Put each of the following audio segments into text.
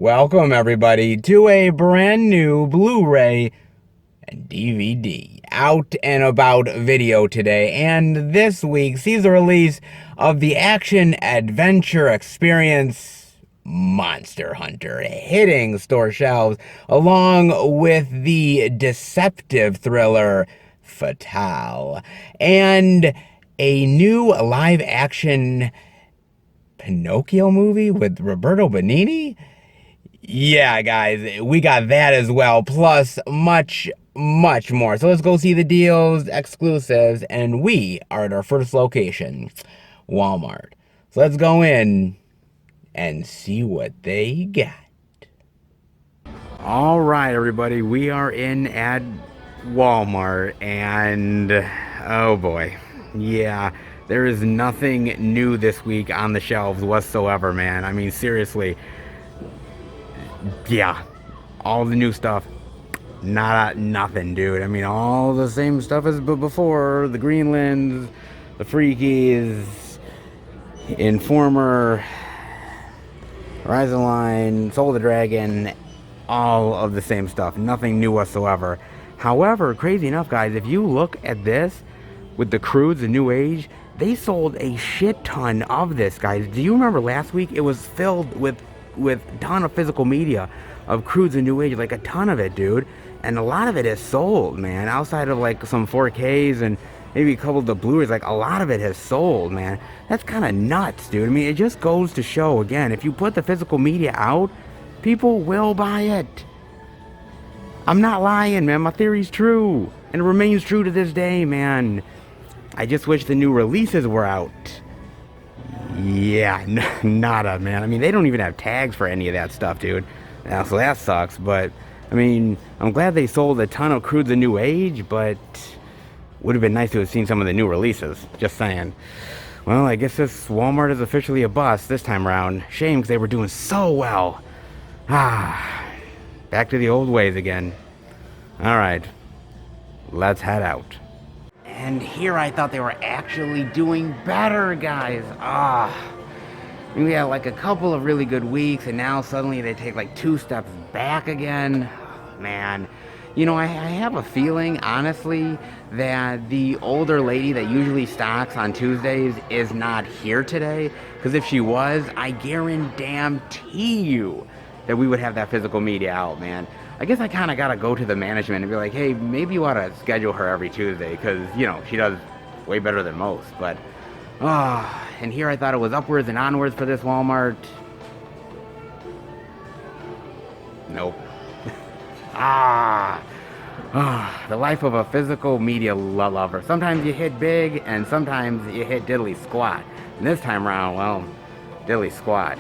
Welcome, everybody, to a brand new Blu-ray and DVD out and about video today. And this week sees the release of the action-adventure experience Monster Hunter hitting store shelves, along with the deceptive thriller Fatale, and a new live-action Pinocchio movie with Roberto Benigni. Yeah, guys, we got that as well, plus much more. So let's go see the deals, exclusives, and we are at our first location, Walmart. So let's go in and see what they got. All right, everybody, we are in at Walmart, and oh boy, yeah, there is nothing new this week on the shelves whatsoever, man. I mean, seriously, yeah, all the new stuff, nothing, dude. I mean, all the same stuff as before. The Greenlands, the Freakies, Informer, Horizon Line, Soul of the Dragon, all of the same stuff. Nothing new whatsoever. However, crazy enough, guys, if you look at this with the Crudes, the New Age, they sold a shit ton of this, guys. Do you remember last week? It was filled with a ton of physical media of Crudes and New Age, like a ton of it, dude. And a lot of it is sold, man. Outside of like some 4Ks and maybe a couple of the Blu-rays, like a lot of it has sold, man. That's kind of nuts, dude. I mean, it just goes to show, again, if you put the physical media out, people will buy it. I'm not lying, man. My theory's true. And it remains true to this day, man. I just wish the new releases were out. Yeah, nada, man. I mean, they don't even have tags for any of that stuff, dude. Yeah, so that sucks. But, I mean, I'm glad they sold a ton of Crude the New Age, but would have been nice to have seen some of the new releases. Just saying. Well, I guess this Walmart is officially a bust this time around. Shame, because they were doing so well. Back to the old ways again. Alright, let's head out. And here I thought they were actually doing better, guys. We had like a couple of really good weeks, and now suddenly they take like 2 steps back again. Man, you know, I have a feeling, honestly, that the older lady that usually stocks on Tuesdays is not here today. Because if she was, I guarantee you that we would have that physical media out, man. I guess I kind of got to go to the management and be like, hey, maybe you ought to schedule her every Tuesday, because, you know, she does way better than most. But, and here I thought it was upwards and onwards for this Walmart. Nope. The life of a physical media lover. Sometimes you hit big, and sometimes you hit diddly squat. And this time around, well, diddly squat.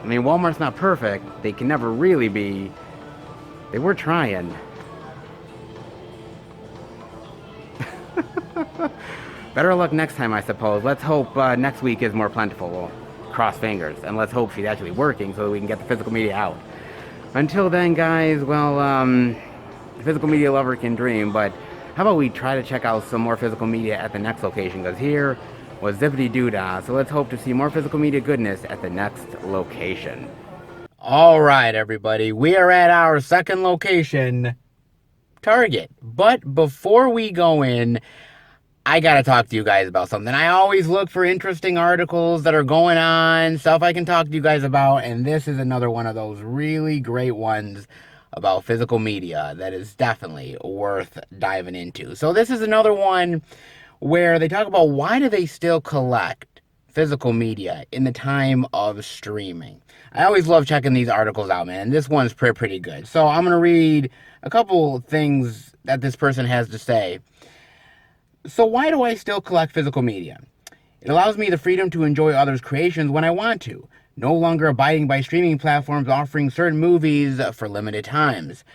I mean, Walmart's not perfect. They can never really be. They were trying. Better luck next time, I suppose. Let's hope next week is more plentiful. We'll cross fingers. And let's hope she's actually working so that we can get the physical media out. Until then, guys, well, the physical media lover can dream. But how about we try to check out some more physical media at the next location? Because here was zippity doo-dah. So let's hope to see more physical media goodness at the next location. All right, everybody, we are at our second location, Target. But before we go in, I gotta talk to you guys about something. I always look for interesting articles that are going on, stuff I can talk to you guys about, and this is another one of those really great ones about physical media that is definitely worth diving into. So this is another one where they talk about why do they still collect physical media in the time of streaming. I always love checking these articles out, man. This one's pretty good. So I'm going to read a couple things that this person has to say. So why do I still collect physical media? It allows me the freedom to enjoy others' creations when I want to, no longer abiding by streaming platforms offering certain movies for limited times.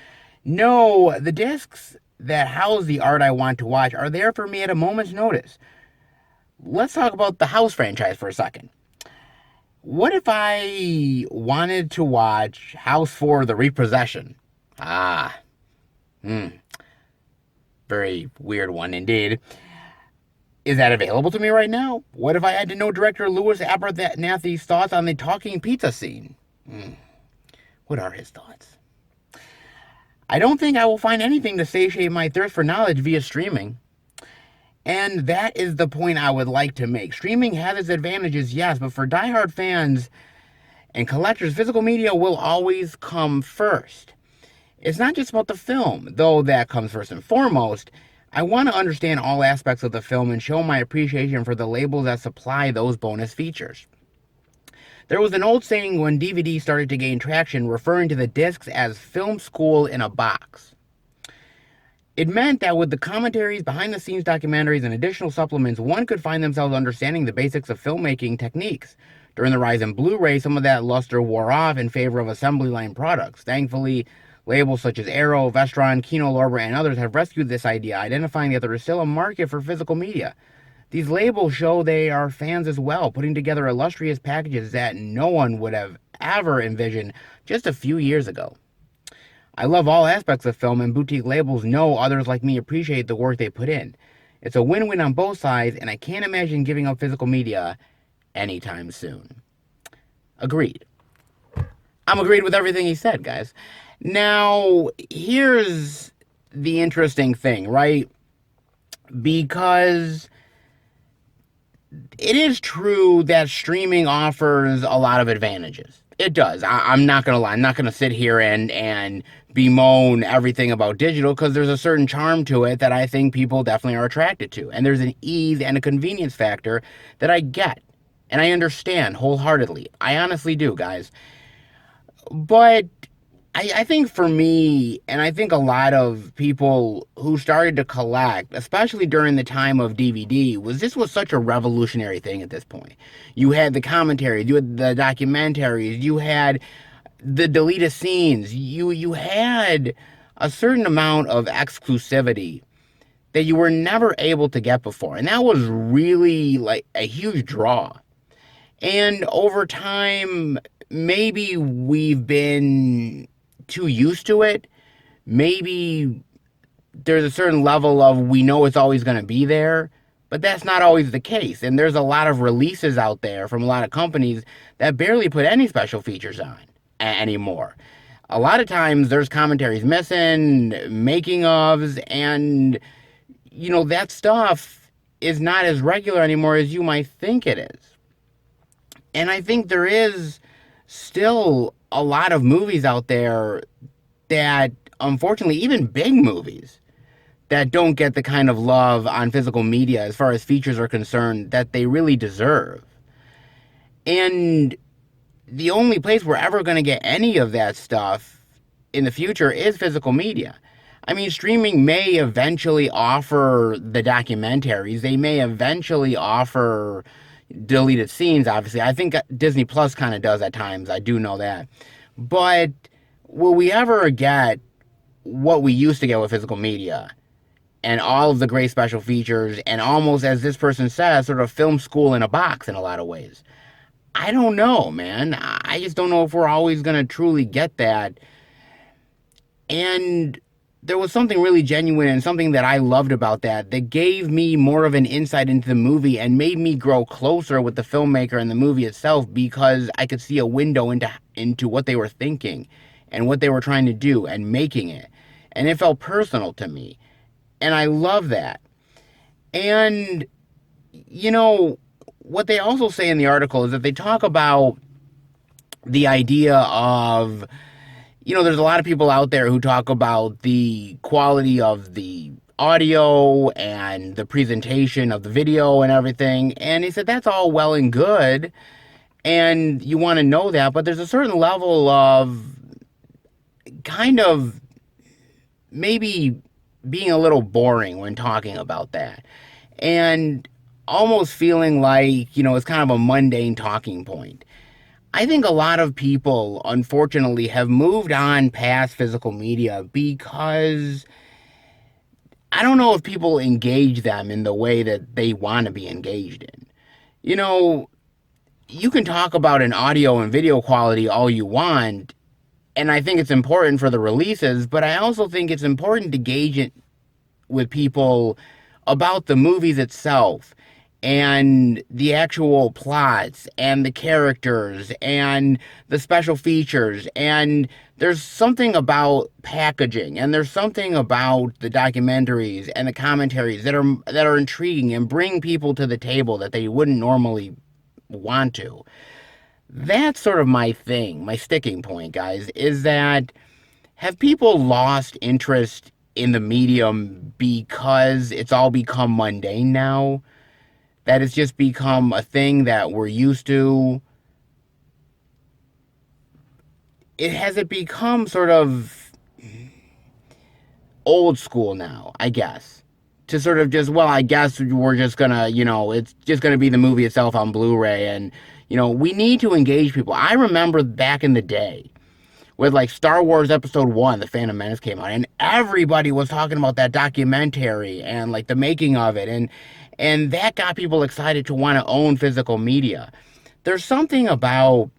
No, the discs that house the art I want to watch are there for me at a moment's notice. Let's talk about the House franchise for a second. What if I wanted to watch House 4 The Repossession? Very weird one indeed. Is that available to me right now? What if I had to know director Louis Abernathy's thoughts on the talking pizza scene? What are his thoughts? I don't think I will find anything to satiate my thirst for knowledge via streaming. And that is the point I would like to make. Streaming has its advantages, yes, but for diehard fans and collectors, physical media will always come first. It's not just about the film, though that comes first and foremost. I want to understand all aspects of the film and show my appreciation for the labels that supply those bonus features. There was an old saying when DVD started to gain traction referring to the discs as film school in a box. It meant that with the commentaries, behind-the-scenes documentaries, and additional supplements, one could find themselves understanding the basics of filmmaking techniques. During the rise in Blu-ray, some of that luster wore off in favor of assembly line products. Thankfully, labels such as Arrow, Vestron, Kino Lorber, and others have rescued this idea, identifying that there is still a market for physical media. These labels show they are fans as well, putting together illustrious packages that no one would have ever envisioned just a few years ago. I love all aspects of film, and boutique labels know others like me appreciate the work they put in. It's a win-win on both sides, and I can't imagine giving up physical media anytime soon. Agreed. I'm agreed with everything he said, guys. Now, here's the interesting thing, right? Because it is true that streaming offers a lot of advantages. It does. I'm not going to lie. I'm not going to sit here and bemoan everything about digital, because there's a certain charm to it that I think people definitely are attracted to. And there's an ease and a convenience factor that I get and I understand wholeheartedly. I honestly do, guys. But I think for me, and I think a lot of people who started to collect, especially during the time of DVD, this was such a revolutionary thing at this point. You had the commentaries, you had the documentaries, you had the deleted scenes, you had a certain amount of exclusivity that you were never able to get before. And that was really like a huge draw. And over time, maybe we've been too used to it. Maybe there's a certain level of we know it's always going to be there, but that's not always the case. And there's a lot of releases out there from a lot of companies that barely put any special features on anymore. A lot of times there's commentaries missing, making ofs, and that stuff is not as regular anymore as you might think it is. And I think there is still a lot of movies out there that, unfortunately, even big movies, that don't get the kind of love on physical media as far as features are concerned that they really deserve. And the only place we're ever going to get any of that stuff in the future is physical media. I mean, streaming may eventually offer the documentaries. They may eventually offer deleted scenes, obviously. I think Disney Plus kind of does at times. I do know that. But will we ever get what we used to get with physical media and all of the great special features and almost, as this person says, sort of film school in a box in a lot of ways? I don't know, man. I just don't know if we're always going to truly get that. And there was something really genuine and something that I loved about that gave me more of an insight into the movie and made me grow closer with the filmmaker and the movie itself, because I could see a window into what they were thinking and what they were trying to do and making it. And it felt personal to me. And I love that. And, what they also say in the article is that they talk about the idea of, there's a lot of people out there who talk about the quality of the audio and the presentation of the video and everything. And he said that's all well and good, and you want to know that, but there's a certain level of kind of maybe being a little boring when talking about that. And almost feeling like, it's kind of a mundane talking point. I think a lot of people, unfortunately, have moved on past physical media because I don't know if people engage them in the way that they want to be engaged in. You can talk about an audio and video quality all you want, and I think it's important for the releases, but I also think it's important to gauge it with people about the movies itself and the actual plots and the characters and the special features, and there's something about packaging, and there's something about the documentaries and the commentaries that are intriguing and bring people to the table that they wouldn't normally want to. That's sort of my thing, my sticking point, guys, is that have people lost interest in the medium because it's all become mundane now? That it's just become a thing that we're used to? It become sort of old school now, I guess. To sort of just, well, I guess we're just gonna, it's just gonna be the movie itself on Blu-ray, and, we need to engage people. I remember back in the day with like Star Wars Episode 1, The Phantom Menace came out, and everybody was talking about that documentary and like the making of it, and that got people excited to want to own physical media. There's something about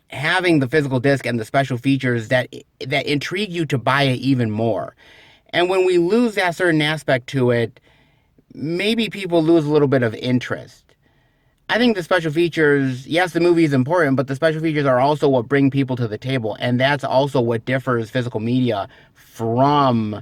having the physical disc and the special features that intrigue you to buy it even more. And when we lose that certain aspect to it, maybe people lose a little bit of interest. I think the special features, yes, the movie is important, but the special features are also what bring people to the table. And that's also what differs physical media from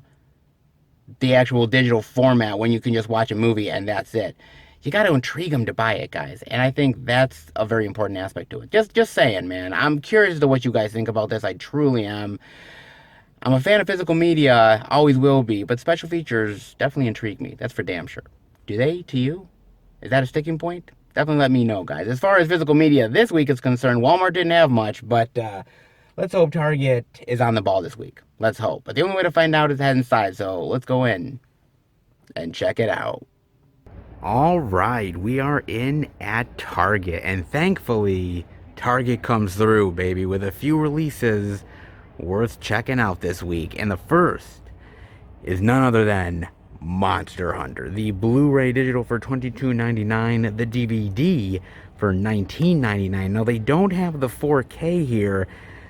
the actual digital format when you can just watch a movie and that's it. You got to intrigue them to buy it, guys. And I think that's a very important aspect to it. Just saying, man. I'm curious as to what you guys think about this. I truly am. I'm a fan of physical media, always will be, but special features definitely intrigue me. That's for damn sure. Do they to you? Is that a sticking point? Definitely let me know, guys. As far as physical media this week is concerned, Walmart didn't have much, but let's hope Target is on the ball this week. Let's hope. But the only way to find out is head inside, so let's go in and check it out. All right, we are in at Target, and thankfully, Target comes through, baby, with a few releases worth checking out this week. And the first is none other than Monster Hunter, the Blu-ray digital for $22.99, the DVD for $19.99. Now, they don't have the 4K here.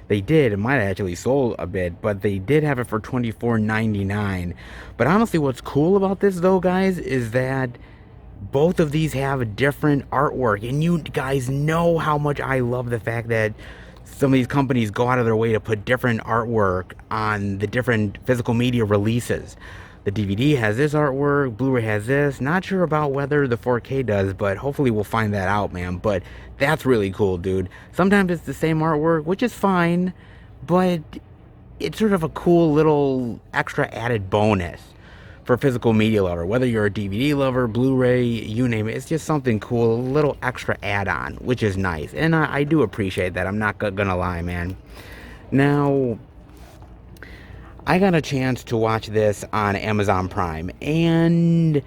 They did. It might have actually sold a bit, but they did have it for $24.99. But honestly, what's cool about this, though, guys, is that both of these have different artwork. And you guys know how much I love the fact that some of these companies go out of their way to put different artwork on the different physical media releases. The DVD has this artwork, Blu-ray has this. Not sure about whether the 4K does, but hopefully we'll find that out, man. But that's really cool, dude. Sometimes it's the same artwork, which is fine, but it's sort of a cool little extra added bonus for a physical media lover. Whether you're a DVD lover, Blu-ray, you name it, it's just something cool, a little extra add-on, which is nice. And I do appreciate that, I'm not gonna lie, man. Now, I got a chance to watch this on Amazon Prime, and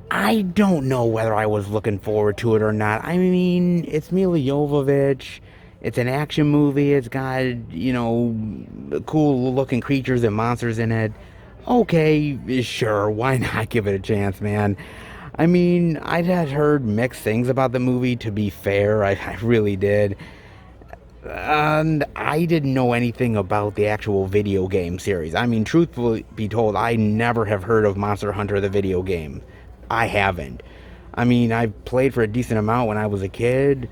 I don't know whether I was looking forward to it or not. I mean, it's Milla Jovovich, it's an action movie, it's got, cool looking creatures and monsters in it. Okay, sure, why not give it a chance, man? I mean, I had heard mixed things about the movie, to be fair, I really did. And I didn't know anything about the actual video game series. I mean, truthfully be told, I never have heard of Monster Hunter, the video game. I haven't. I mean, I played for a decent amount when I was a kid,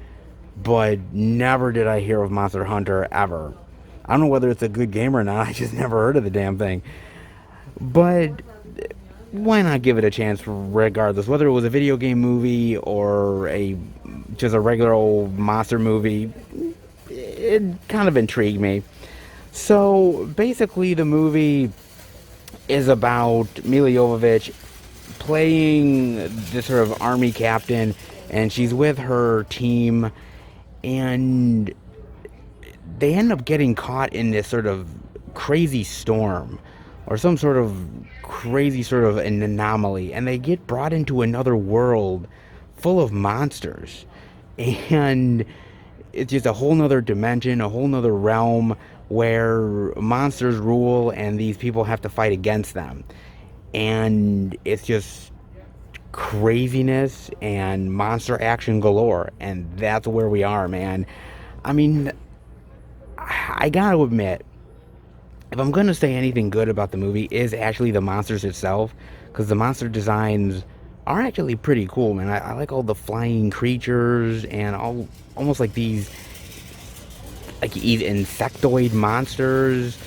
but never did I hear of Monster Hunter ever. I don't know whether it's a good game or not. I just never heard of the damn thing. But why not give it a chance regardless? Whether it was a video game movie or just a regular old monster movie, it kind of intrigued me. So basically the movie is about Milla Jovovich playing this sort of army captain, and she's with her team, and they end up getting caught in this sort of crazy storm or some sort of crazy sort of an anomaly, and they get brought into another world full of monsters, and it's just a whole nother dimension, a whole nother realm where monsters rule and these people have to fight against them. And it's just craziness and monster action galore, and that's where we are, man. I mean, I gotta admit, if I'm gonna say anything good about the movie, is actually the monsters itself, because the monster designs are actually pretty cool, man. I like all the flying creatures and all almost like these like insectoid monsters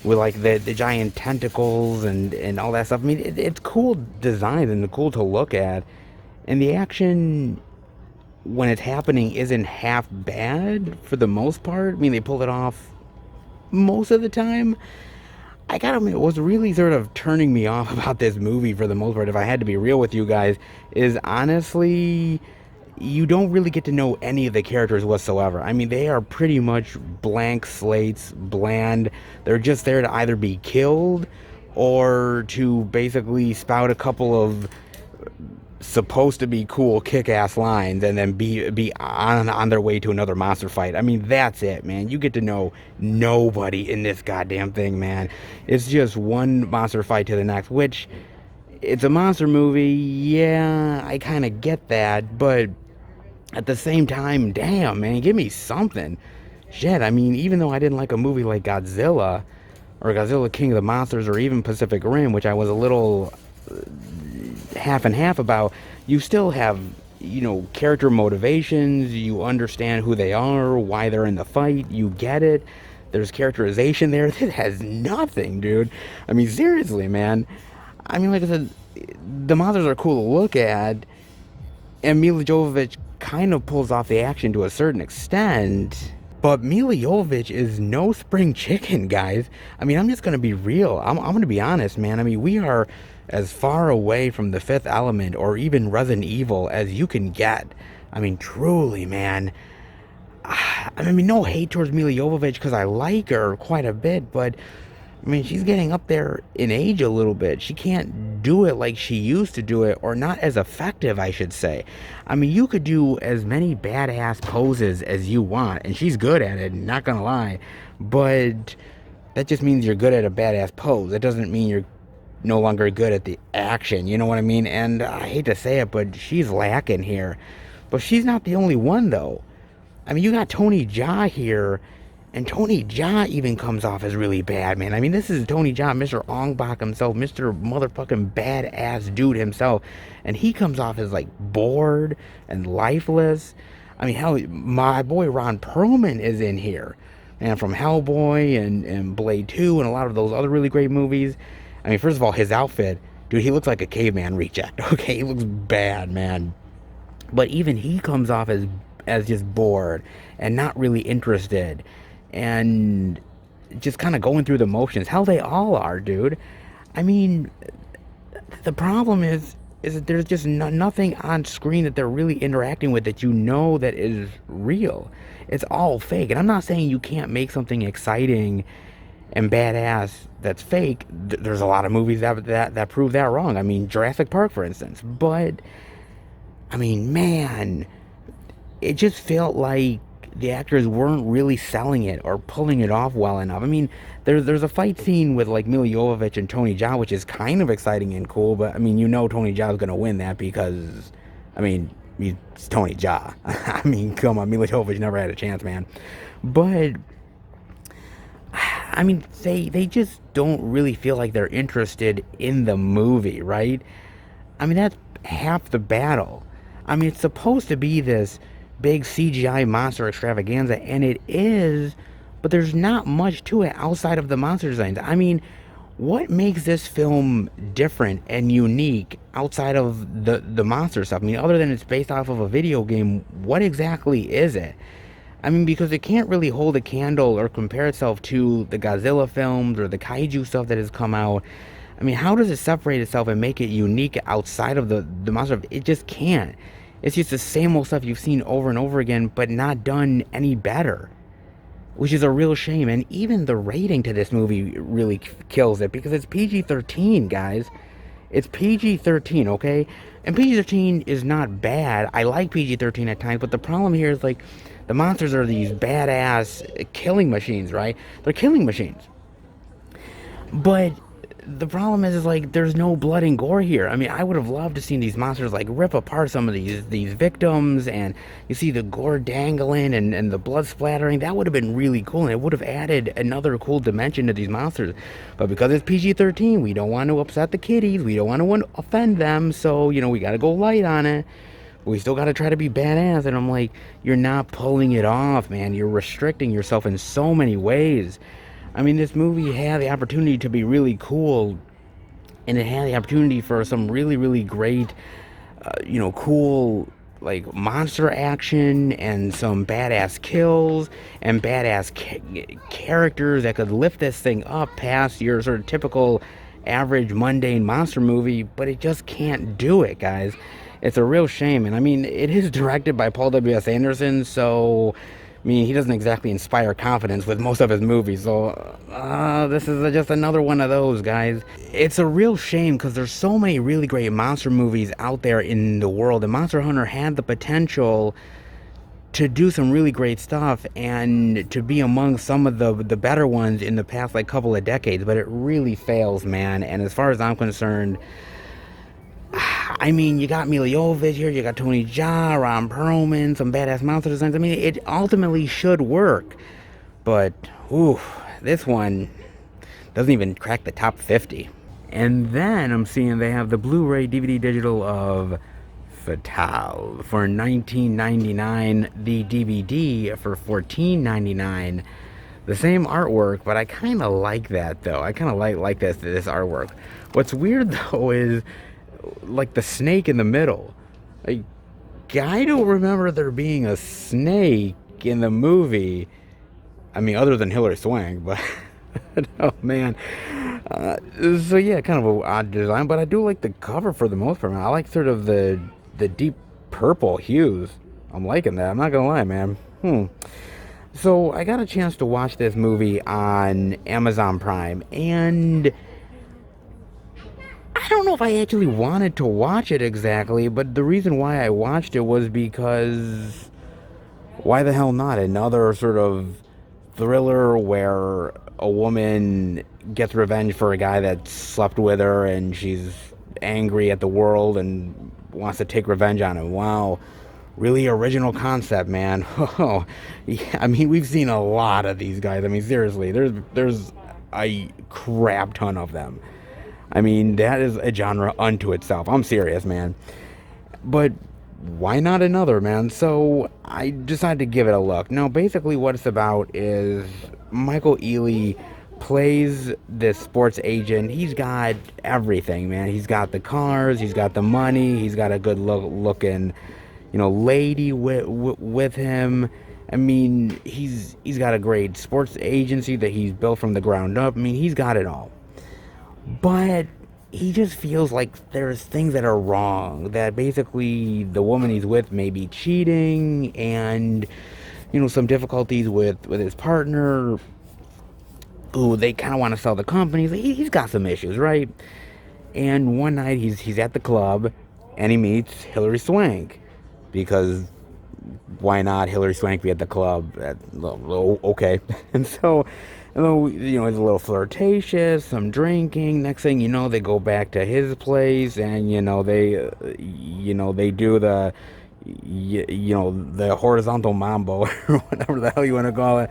with like the giant tentacles and all that stuff. I mean, it's cool design and cool to look at, and the action when it's happening isn't half bad for the most part. I mean, they pull it off most of the time. I gotta admit, what's really sort of turning me off about this movie for the most part, if I had to be real with you guys, is honestly, you don't really get to know any of the characters whatsoever. I mean, they are pretty much blank slates, bland. They're just there to either be killed or to basically spout a couple of supposed to be cool kick-ass lines and then be on their way to another monster fight. I mean, that's it, man. You get to know nobody in this goddamn thing, man. It's just one monster fight to the next, which it's a monster movie. Yeah, I kind of get that, but at the same time, damn, man, give me something. Shit, I mean, even though I didn't like a movie like Godzilla or Godzilla King of the Monsters or even Pacific Rim, which I was a little half and half about, you still have, character motivations. You understand who they are, why they're in the fight. You get it. There's characterization there. This has nothing, dude. I mean, seriously, man. I mean, like I said, the monsters are cool to look at, and Mila Jovovich kind of pulls off the action to a certain extent. But Mila Jovovich is no spring chicken, guys. I mean, I'm just going to be real. I'm going to be honest, man. I mean, we are as far away from The Fifth Element or even Resident Evil as you can get. I mean, truly, man. I mean, no hate towards Mila Jovovich because I like her quite a bit, but I mean, she's getting up there in age a little bit. She can't do it like she used to do it, or not as effective, I should say. I mean, you could do as many badass poses as you want, and she's good at it, not gonna lie. But that just means you're good at a badass pose. That doesn't mean you're no longer good at the action, you know what I mean? And I hate to say it, but she's lacking here. But she's not the only one, though. I mean, you got Tony Jaa here, and Tony Jaa even comes off as really bad, man. I mean, this is Tony Jaa, Mr. Ong Bak himself, Mr. motherfucking badass dude himself. And he comes off as, like, bored and lifeless. I mean, hell, my boy Ron Perlman is in here. And from Hellboy and Blade 2 and a lot of those other really great movies. I mean, first of all, his outfit, dude, he looks like a caveman reject, okay? He looks bad, man. But even he comes off as just bored and not really interested and just kind of going through the motions. Hell, they all are, dude. I mean, the problem is that there's just nothing on screen that they're really interacting with that that is real. It's all fake. And I'm not saying you can't make something exciting and badass that's fake. There's a lot of movies that prove that wrong. I mean, Jurassic Park, for instance. But, I mean, man, it just felt like the actors weren't really selling it or pulling it off well enough. I mean, there's a fight scene with like Mila Jovovich and Tony Jaa, which is kind of exciting and cool, but I mean, Tony Jaa is gonna win that because, I mean, he's Tony Jaa. I mean, come on, Mila Jovovich never had a chance, man. But I mean, they just don't really feel like they're interested in the movie, right? I mean, that's half the battle. I mean, it's supposed to be this big CGI monster extravaganza, and it is, but there's not much to it outside of the monster designs. I mean, what makes this film different and unique outside of the monster stuff? I mean, other than it's based off of a video game, what exactly is it? I mean, because it can't really hold a candle or compare itself to the Godzilla films or the kaiju stuff that has come out. I mean, how does it separate itself and make it unique outside of the monster? It just can't. It's just the same old stuff you've seen over and over again, but not done any better, which is a real shame. And even the rating to this movie really kills it because it's PG-13, guys. It's PG-13, okay? And PG-13 is not bad. I like PG-13 at times, but the problem here is, like, the monsters are these badass killing machines, right? They're killing machines. But the problem is like there's no blood and gore here. I mean, I would have loved to see these monsters like rip apart some of these victims, and you see the gore dangling and the blood splattering. That would have been really cool, and it would have added another cool dimension to these monsters. But because it's PG-13, we don't want to upset the kiddies. We don't want to offend them, so we got to go light on it. We still got to try to be badass, and I'm like, you're not pulling it off, man. You're restricting yourself in so many ways. I mean, this movie had the opportunity to be really cool, and it had the opportunity for some really, really great, cool, like, monster action and some badass kills and badass characters that could lift this thing up past your sort of typical average mundane monster movie, but it just can't do it, guys. It's a real shame. And I mean, it is directed by Paul W.S. Anderson, so I mean, he doesn't exactly inspire confidence with most of his movies, so this is just another one of those, guys. It's a real shame because there's so many really great monster movies out there in the world, and Monster Hunter had the potential to do some really great stuff and to be among some of the better ones in the past, like, couple of decades, but it really fails, man. And as far as I'm concerned, I mean, you got Mila Jovovich here, you got Tony Jaa, Ron Perlman, some badass monster designs. I mean, it ultimately should work. But, ooh, this one doesn't even crack the top 50. And then I'm seeing they have the Blu-ray DVD digital of Fatale for $19.99, the DVD for $14.99. The same artwork, but I kind of like that, though. I kind of like this artwork. What's weird, though, is like the snake in the middle. Like, I don't remember there being a snake in the movie. I mean, other than Hilary Swank, but oh man. So yeah, kind of an odd design, but I do like the cover for the most part. I like sort of the deep purple hues. I'm liking that. I'm not gonna lie, man. So I got a chance to watch this movie on Amazon Prime, and I don't know if I actually wanted to watch it exactly, but the reason why I watched it was because why the hell not? Another sort of thriller where a woman gets revenge for a guy that slept with her, and she's angry at the world and wants to take revenge on him. Wow. Really original concept, man. Oh, yeah, I mean, we've seen a lot of these guys. I mean, seriously, there's a crap ton of them. I mean, that is a genre unto itself. I'm serious, man. But why not another, man? So I decided to give it a look. Now, basically what it's about is Michael Ealy plays this sports agent. He's got everything, man. He's got the cars, he's got the money, he's got a good looking, lady with him. I mean, he's got a great sports agency that he's built from the ground up. I mean, he's got it all. But he just feels like there's things that are wrong, that basically the woman he's with may be cheating, and some difficulties with his partner, who they kind of want to sell the company. He's got some issues, right? And one night he's at the club and he meets Hilary Swank, because why not Hilary Swank be at the club? Okay. And so, it's a little flirtatious, some drinking. Next thing you know, they go back to his place, and they do the the horizontal mambo, or whatever the hell you want to call it.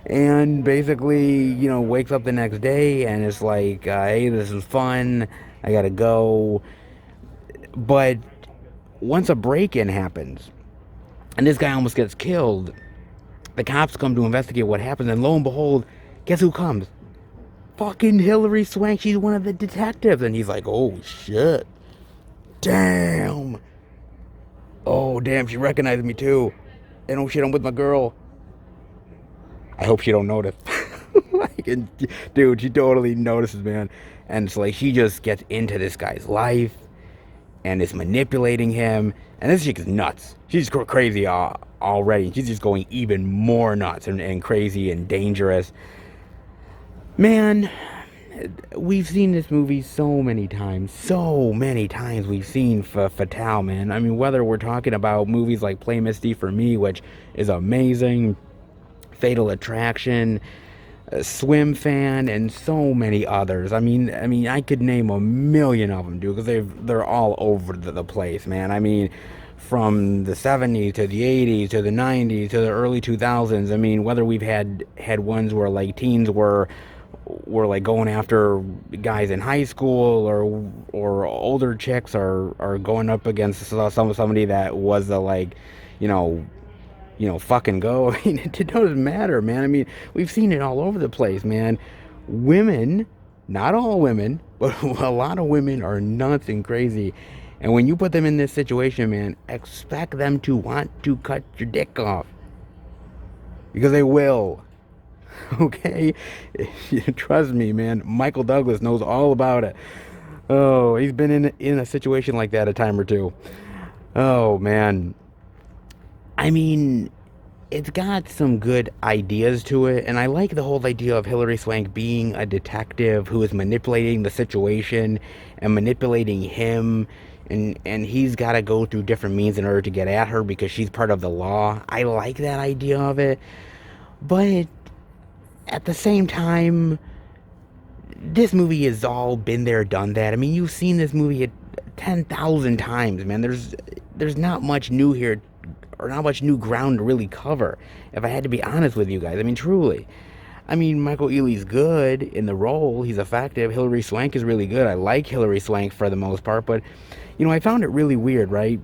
And basically, wakes up the next day and it's like, hey, this is fun, I gotta go. But once a break-in happens and this guy almost gets killed, the cops come to investigate what happened, and lo and behold, guess who comes? Fucking Hilary Swank. She's one of the detectives. And he's like, oh, shit. Damn. Oh, damn, she recognized me, too. And oh, shit, I'm with my girl. I hope she don't notice. Dude, she totally notices, man. And it's like, she just gets into this guy's life and is manipulating him. And this chick is nuts. She's crazy already. She's just going even more nuts and crazy and dangerous. Man, we've seen this movie so many times. We've seen Fatale, man. I mean, whether we're talking about movies like Play Misty for Me, which is amazing, Fatal Attraction, Swim Fan, and so many others. I mean, I could name a million of them, dude, because they're all over the place, man. I mean, from the '70s to the '80s to the '90s to the early 2000s. I mean, whether we've had ones where like teens were like going after guys in high school, or older chicks are going up against somebody that was the like, you know, fucking go. I mean, it doesn't matter, man. I mean, we've seen it all over the place, man. Women, not all women, but a lot of women are nuts and crazy. And when you put them in this situation, man, expect them to want to cut your dick off. Because they will. Okay? Trust me, man. Michael Douglas knows all about it. Oh, he's been in a situation like that a time or two. Oh, man. I mean, it's got some good ideas to it, and I like the whole idea of Hilary Swank being a detective who is manipulating the situation and manipulating him, and he's got to go through different means in order to get at her because she's part of the law. I like that idea of it, but at the same time, this movie has all been there, done that. I mean, you've seen this movie 10,000 times, man. There's not much new here, or not much new ground to really cover, if I had to be honest with you guys. I mean, truly. I mean, Michael Ealy's good in the role. He's effective. Hilary Swank is really good. I like Hilary Swank for the most part, but, I found it really weird, right?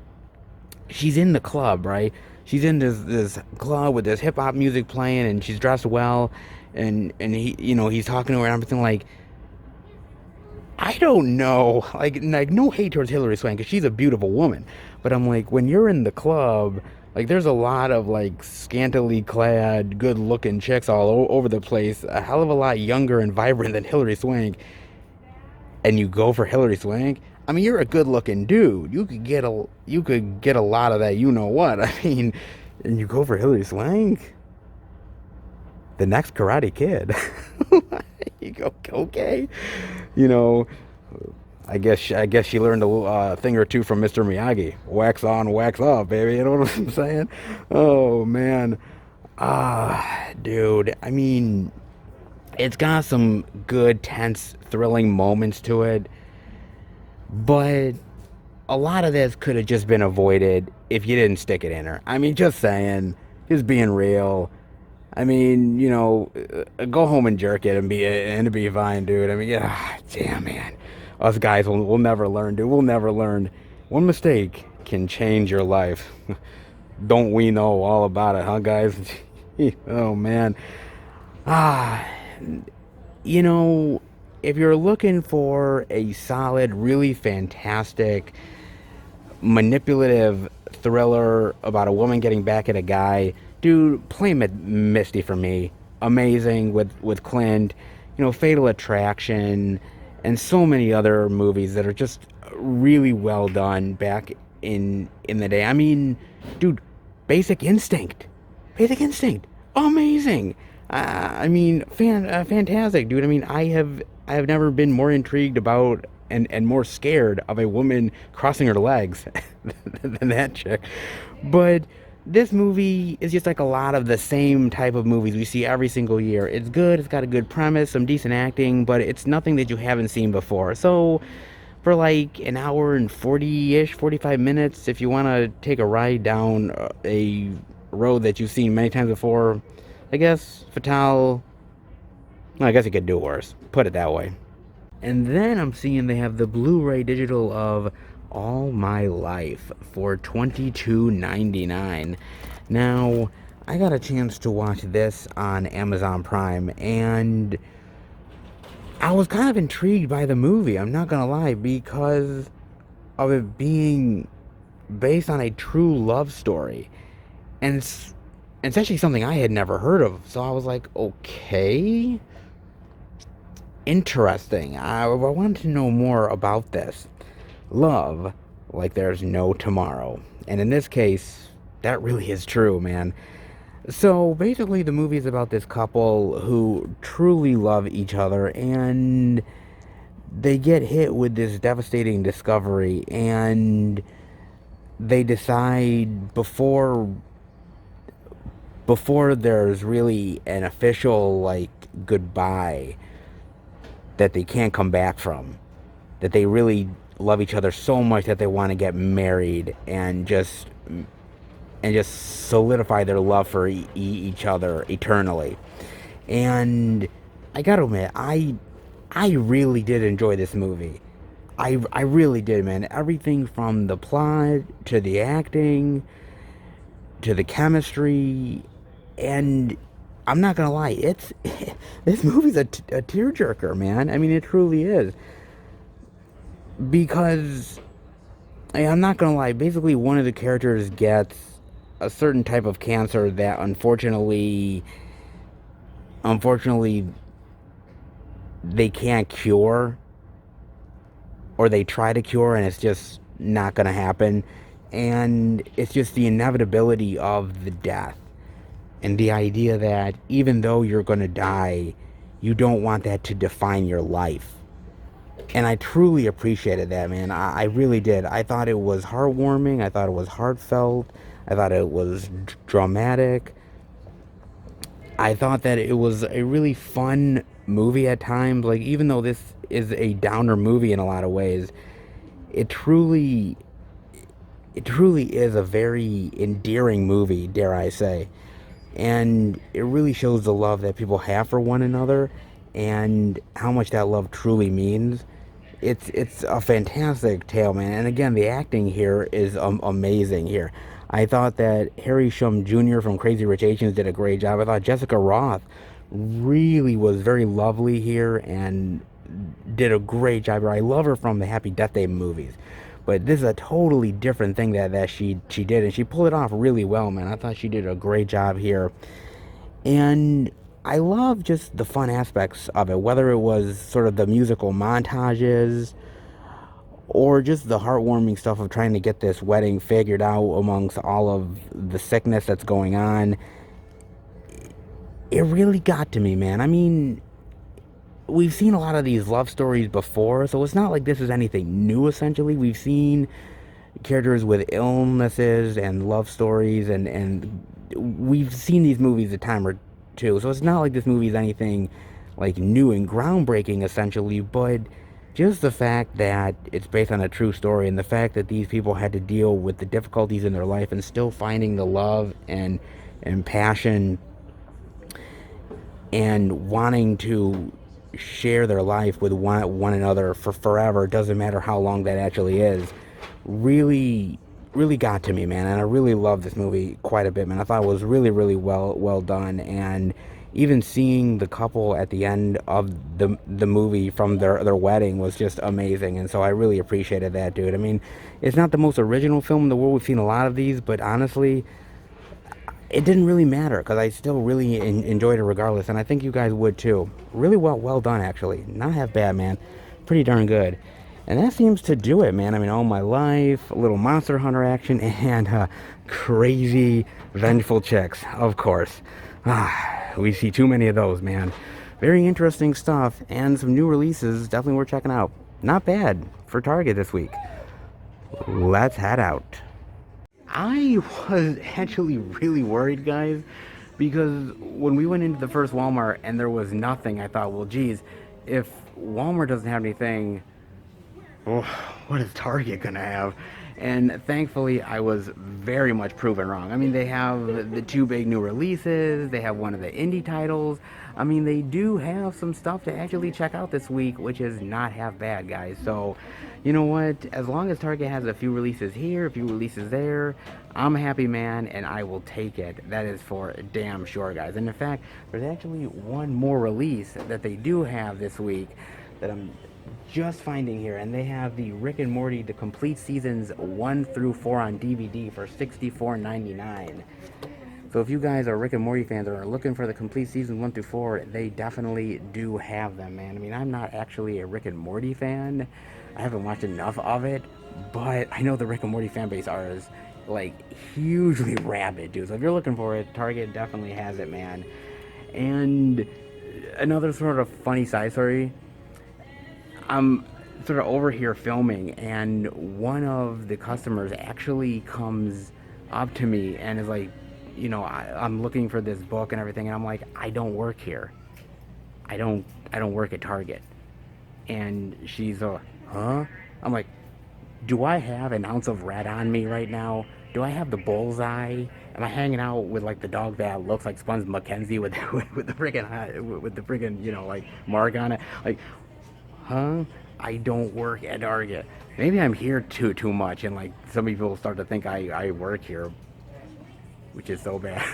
She's in the club, right? She's in this club with this hip-hop music playing, and she's dressed well, and he, he's talking to her, and I'm thinking, like, I don't know, like no hate towards Hilary Swank, because she's a beautiful woman, but I'm like, when you're in the club, like, there's a lot of, like, scantily clad, good-looking chicks all over the place, a hell of a lot younger and vibrant than Hilary Swank, and you go for Hilary Swank. I mean, you're a good-looking dude. You could get a lot of that. You know what? I mean, and you go for Hilary Swank, the next Karate Kid. You go, okay, you know. I guess she learned a thing or two from Mr. Miyagi. Wax on, wax off, baby. You know what I'm saying? Oh, man. Dude. I mean, it's got some good, tense, thrilling moments to it. But a lot of this could have just been avoided if you didn't stick it in her. I mean, just saying. Just being real. I mean, go home and jerk it and be fine, dude. I mean, yeah, damn, man. Us guys will never learn, dude. We'll never learn. One mistake can change your life. Don't we know all about it, huh, guys? Oh, man. Ah, if you're looking for a solid, really fantastic, manipulative thriller about a woman getting back at a guy, dude, play Misty for me. Amazing with Clint, Fatal Attraction, and so many other movies that are just really well done back in the day. I mean, dude, Basic Instinct, amazing. I mean, fantastic, dude. I mean, I have never been more intrigued about and more scared of a woman crossing her legs than that chick. But this movie is just like a lot of the same type of movies we see every single year. It's good, it's got a good premise, some decent acting, but it's nothing that you haven't seen before. So, for like an hour and 40-ish, 45 minutes, if you want to take a ride down a road that you've seen many times before, I guess Fatale, well, I guess you could do worse. Put it that way. And then I'm seeing they have the Blu-ray digital of All My Life for $22.99. Now, I got a chance to watch this on Amazon Prime, and I was kind of intrigued by the movie, I'm not gonna lie, because of it being based on a true love story. And it's actually something I had never heard of, so I was like, okay, interesting. I wanted to know more about this. Love like there's no tomorrow. And in this case, that really is true, man. So basically the movie is about this couple who truly love each other, and they get hit with this devastating discovery, and they decide before there's really an official, like, goodbye that they can't come back from, that they really love each other so much that they want to get married and just solidify their love for each other eternally. And I gotta admit, I really did enjoy this movie. I really did, man. Everything from the plot to the acting to the chemistry, and I'm not gonna lie, it's this movie's a tearjerker, man. I mean, it truly is, because I'm not gonna lie. Basically, one of the characters gets a certain type of cancer that unfortunately, they can't cure, or they try to cure, and it's just not gonna happen. And it's just the inevitability of the death, and the idea that even though you're gonna die, you don't want that to define your life. And I truly appreciated that, man. I really did. I thought it was heartwarming. I thought it was heartfelt. I thought it was dramatic. I thought that it was a really fun movie at times. Like, even though this is a downer movie in a lot of ways, it truly, it truly is a very endearing movie, dare I say. And it really shows the love that people have for one another and how much that love truly means. It's a fantastic tale, man. And again, the acting here is amazing here. I thought that Harry Shum Jr. from Crazy Rich Asians did a great job. I thought Jessica Roth really was very lovely here and did a great job. I love her from the Happy Death Day movies. But this is a totally different thing that she did, and she pulled it off really well, man. I thought she did a great job here. And I love just the fun aspects of it, whether it was sort of the musical montages or just the heartwarming stuff of trying to get this wedding figured out amongst all of the sickness that's going on. It really got to me, man. I mean, we've seen a lot of these love stories before, so it's not like this is anything new, essentially. We've seen characters with illnesses and love stories, and we've seen these movies a time or two, so it's not like this movie is anything like new and groundbreaking, essentially. But just the fact that it's based on a true story, and the fact that these people had to deal with the difficulties in their life and still finding the love and passion and wanting to share their life with one another for forever, doesn't matter how long that actually is, really got to me, man. And I really love this movie quite a bit, man. I thought it was really well done. And even seeing the couple at the end of the movie from their wedding was just amazing. And so I really appreciated that, dude. I mean, it's not the most original film in the world. We've seen a lot of these, but honestly, it didn't really matter, because I still really enjoyed it regardless, and I think you guys would too. Really well done, actually. Not half bad, man. Pretty darn good. And that seems to do it, man. I mean, All My Life, a little Monster Hunter action, and crazy, vengeful chicks, of course. We see too many of those, man. Very interesting stuff, and some new releases definitely worth checking out. Not bad for Target this week. Let's head out. I was actually really worried, guys, because when we went into the first Walmart and there was nothing, I thought, well, geez, if Walmart doesn't have anything, oh, what is Target gonna have? And thankfully, I was very much proven wrong. I mean, they have the two big new releases, they have one of the indie titles. I mean, they do have some stuff to actually check out this week, which is not half bad, guys. So, you know what? As long as Target has a few releases here, a few releases there, I'm a happy man, and I will take it. That is for damn sure, guys. And in fact, there's actually one more release that they do have this week that I'm just finding here, and they have the Rick and Morty, the complete seasons 1 through 4 on DVD for $64.99. So if you guys are Rick and Morty fans or are looking for the complete seasons 1 through 4, they definitely do have them, man. I mean, I'm not actually a Rick and Morty fan. I haven't watched enough of it, but I know the Rick and Morty fan base are like hugely rabid, dude. So if you're looking for it, Target definitely has it, man. And another sort of funny side story, I'm sort of over here filming, and one of the customers actually comes up to me and is like, I'm looking for this book and everything, and I'm like, I don't work here. I don't work at Target. And she's huh? I'm like, do I have an ounce of red on me right now? Do I have the bullseye? Am I hanging out with like the dog that looks like Sponge Mackenzie with with the friggin' like mark on it? Like, huh? I don't work at Target. Maybe I'm here too much, and like some people start to think I work here, which is so bad.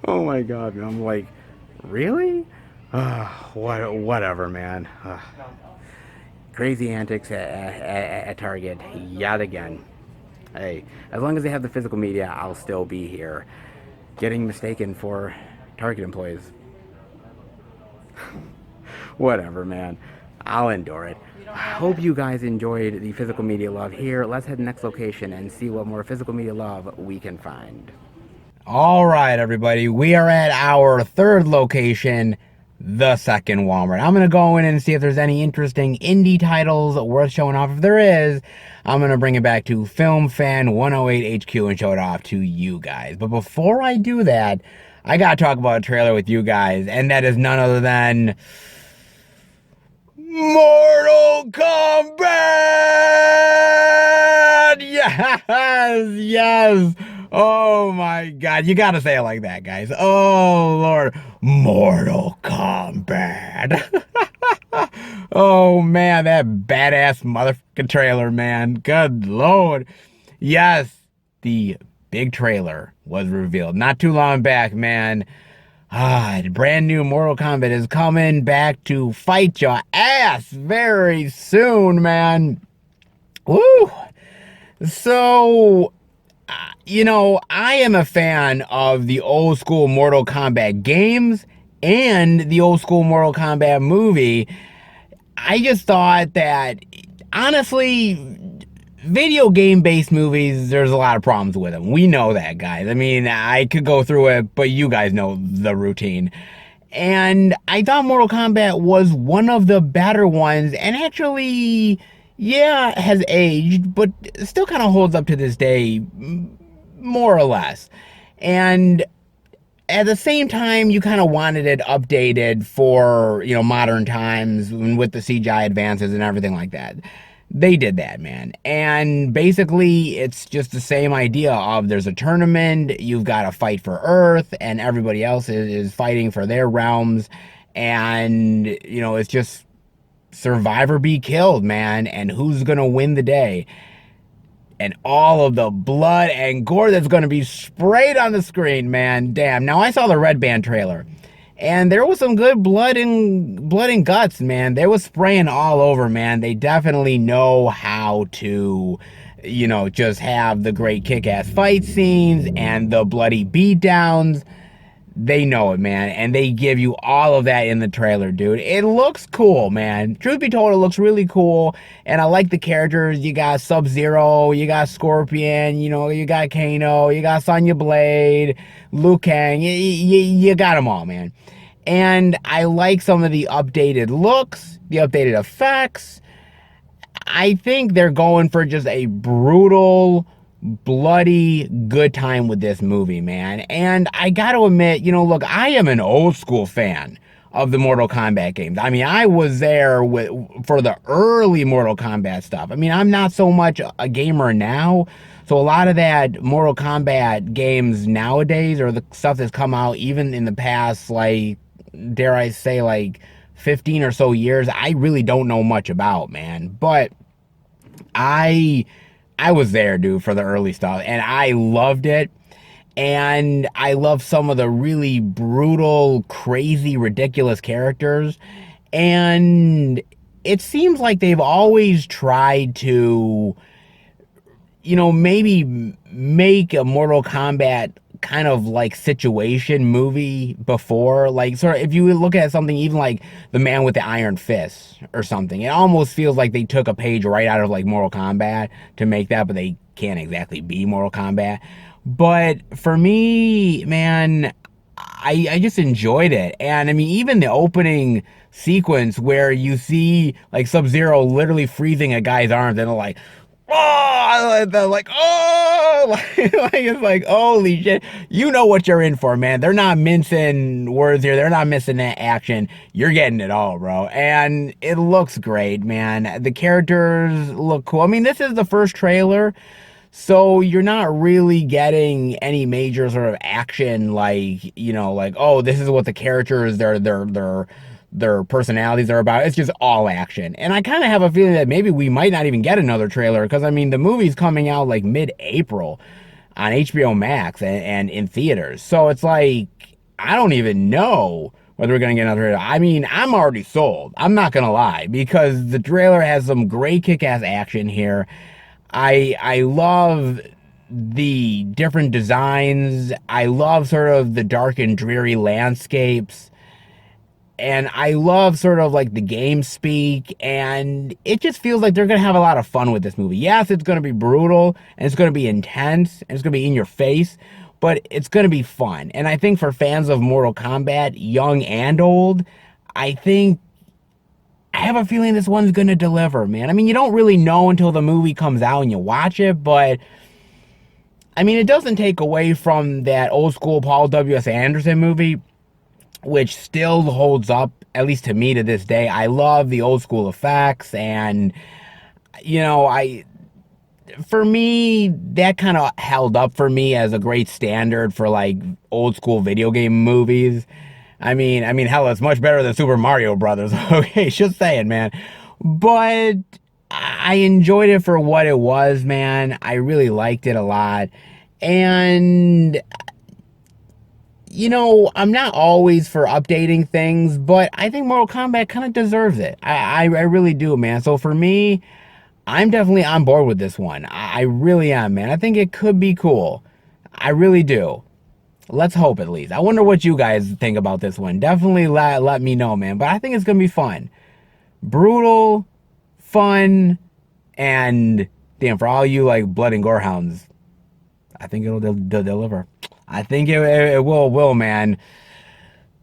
Oh my god, man. I'm like, really? Whatever, man. Crazy antics at Target yet again. Hey, as long as they have the physical media, I'll still be here, getting mistaken for Target employees. Whatever, man. I'll endure it. I hope you guys enjoyed the physical media love here. Let's head to the next location and see what more physical media love we can find. All right, everybody. We are at our third location, the second Walmart. I'm going to go in and see if there's any interesting indie titles worth showing off. If there is, I'm going to bring it back to Film Fan 108 HQ and show it off to you guys. But before I do that, I got to talk about a trailer with you guys, and that is none other than Mortal Kombat! Yes! Oh my god, you gotta say it like that, guys. Oh lord, Mortal Kombat. Oh man, that badass motherfucking trailer, man. Good lord. Yes, the big trailer was revealed not too long back, man. Brand new Mortal Kombat is coming back to fight your ass very soon, man. Woo! So, I am a fan of the old school Mortal Kombat games and the old school Mortal Kombat movie. I just thought that, honestly, video game based movies, there's a lot of problems with them. We know that, guys. I mean, I could go through it, but you guys know the routine. And I thought Mortal Kombat was one of the better ones, and actually, yeah, has aged, but still kind of holds up to this day, more or less. And at the same time, you kind of wanted it updated for, modern times with the CGI advances and everything like that. They did that, man. And basically, it's just the same idea of there's a tournament, you've got to fight for Earth, and everybody else is fighting for their realms. And, it's just survivor be killed, man. And who's going to win the day? And all of the blood and gore that's going to be sprayed on the screen, man. Damn. Now, I saw the Red Band trailer. And there was some good blood and guts, man. They was spraying all over, man. They definitely know how to, just have the great kick-ass fight scenes and the bloody beatdowns. They know it, man. And they give you all of that in the trailer, dude. It looks cool, man. Truth be told, it looks really cool. And I like the characters. You got Sub-Zero, you got Scorpion, you got Kano, you got Sonya Blade, Liu Kang. You got them all, man. And I like some of the updated looks, the updated effects. I think they're going for just a brutal, bloody good time with this movie, man. And I gotta admit, look, I am an old school fan of the Mortal Kombat games. I mean, I was there for the early Mortal Kombat stuff. I mean, I'm not so much a gamer now, so a lot of that Mortal Kombat games nowadays, or the stuff that's come out even in the past, like, dare I say, like 15 or so years, I really don't know much about, man. But I was there, dude, for the early stuff, and I loved it. And I love some of the really brutal, crazy, ridiculous characters. And it seems like they've always tried to, maybe make a Mortal Kombat kind of like situation movie before. Like, sort of, if you look at something even like The Man with the Iron Fist or something, it almost feels like they took a page right out of like Mortal Kombat to make that, but they can't exactly be Mortal Kombat. But for me, man, I just enjoyed it. And I mean, even the opening sequence where you see like Sub-Zero literally freezing a guy's arms and they're like, oh, they're like, oh, like it's like, holy shit. You know what you're in for, man. They're not mincing words here. They're not missing that action. You're getting it all, bro. And it looks great, man. The characters look cool. I mean, this is the first trailer, so you're not really getting any major sort of action like, like, oh, this is what the characters, their personalities are about. It's just all action. And I kind of have a feeling that maybe we might not even get another trailer because I mean the movie's coming out like mid-April on HBO Max and in theaters. So it's like I don't even know whether we're gonna get another trailer. I mean, I'm already sold. I'm not gonna lie because the trailer has some great kick-ass action here. I love the different designs. I love sort of the dark and dreary landscapes. And I love sort of like the game speak, and it just feels like they're gonna have a lot of fun with this movie. Yes, it's gonna be brutal, and it's gonna be intense, and it's gonna be in your face, but it's gonna be fun. And I think for fans of Mortal Kombat, young and old, I have a feeling this one's gonna deliver, man. I mean, you don't really know until the movie comes out and you watch it, but I mean, it doesn't take away from that old school Paul W.S. Anderson movie, which still holds up, at least to me to this day. I love the old school effects, and for me, that kind of held up for me as a great standard for like old school video game movies. I mean, hell, it's much better than Super Mario Brothers. Okay, just saying, man. But I enjoyed it for what it was, man. I really liked it a lot, and I'm not always for updating things, but I think Mortal Kombat kind of deserves it. I really do, man. So for me, I'm definitely on board with this one. I really am, man. I think it could be cool. I really do. Let's hope at least. I wonder what you guys think about this one. Definitely let me know, man. But I think it's going to be fun. Brutal, fun, and damn, for all you like blood and gore hounds, I think it'll deliver. I think it will, man.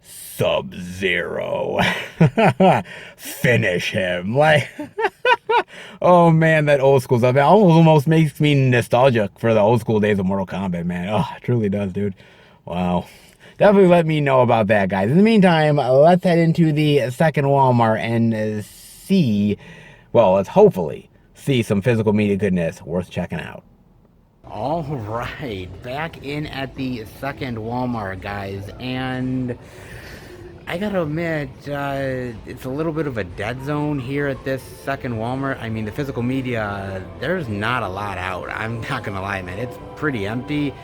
Sub-Zero. Finish him. Like, oh man, that old school stuff. It almost makes me nostalgic for the old school days of Mortal Kombat, man. Oh, it truly does, dude. Wow. Definitely let me know about that, guys. In the meantime, let's head into the second Walmart and let's hopefully see some physical media goodness worth checking out. All right, back in at the second Walmart, guys, and I gotta admit, it's a little bit of a dead zone here at this second Walmart. I mean, the physical media, there's not a lot out. I'm not gonna lie, man. It's pretty empty.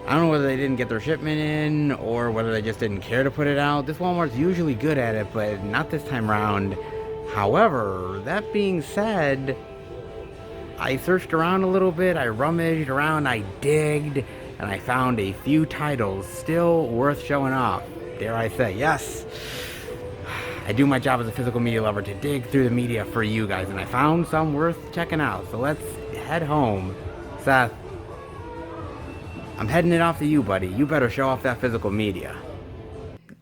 I don't know whether they didn't get their shipment in or whether they just didn't care to put it out. This Walmart's usually good at it, but not this time around. However, that being said, I searched around a little bit, I rummaged around, I digged, and I found a few titles still worth showing off. Dare I say, yes. I do my job as a physical media lover to dig through the media for you guys, and I found some worth checking out. So let's head home. Seth, I'm heading it off to you, buddy. You better show off that physical media.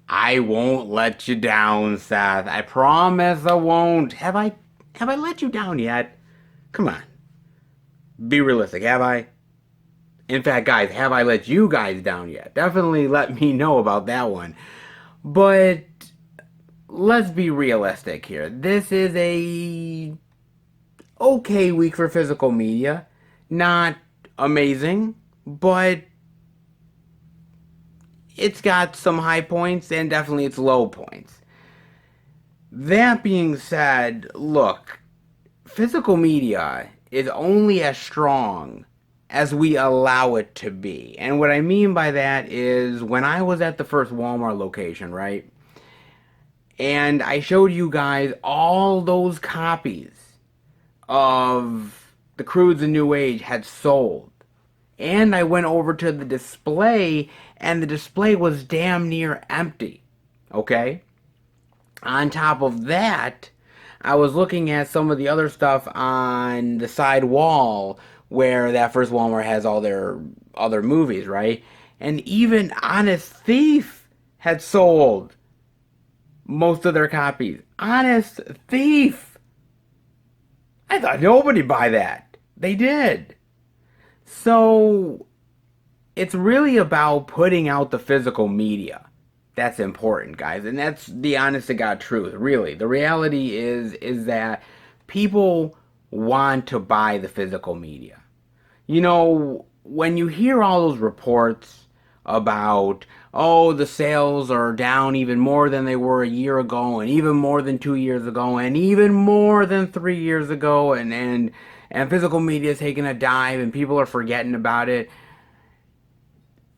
I won't let you down, Seth. I promise I won't. Have I let you down yet? Come on. Be realistic, have I? In fact, guys, have I let you guys down yet? Definitely let me know about that one. But let's be realistic here. This is a okay week for physical media. Not amazing, but it's got some high points and definitely its low points. That being said, look, physical media is only as strong as we allow it to be. And what I mean by that is when I was at the first Walmart location, right? And I showed you guys all those copies of The Croods and New Age had sold. And I went over to the display, and the display was damn near empty. Okay? On top of that, I was looking at some of the other stuff on the side wall where that first Walmart has all their other movies, right? And even Honest Thief had sold most of their copies. Honest Thief! I thought nobody'd buy that. They did. So it's really about putting out the physical media. That's important, guys, and that's the honest to God truth. Really, the reality is that people want to buy the physical media. You know, when you hear all those reports about, oh, the sales are down even more than they were a year ago, and even more than 2 years ago, and even more than 3 years ago, and physical media is taking a dive, and people are forgetting about it.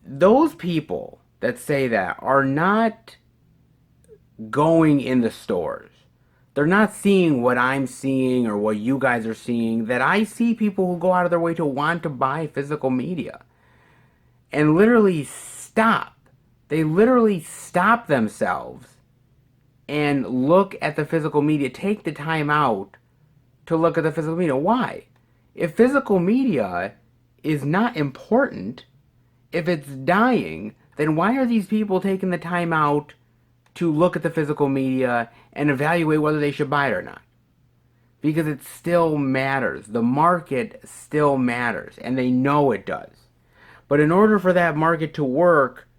Those people that say that are not going in the stores. They're not seeing what I'm seeing or what you guys are seeing. That I see people who go out of their way to want to buy physical media and literally stop. They literally stop themselves and look at the physical media. Take the time out to look at the physical media. Why? If physical media is not important, if it's dying, then why are these people taking the time out to look at the physical media and evaluate whether they should buy it or not? Because it still matters. The market still matters, and they know it does. But in order for that market to work,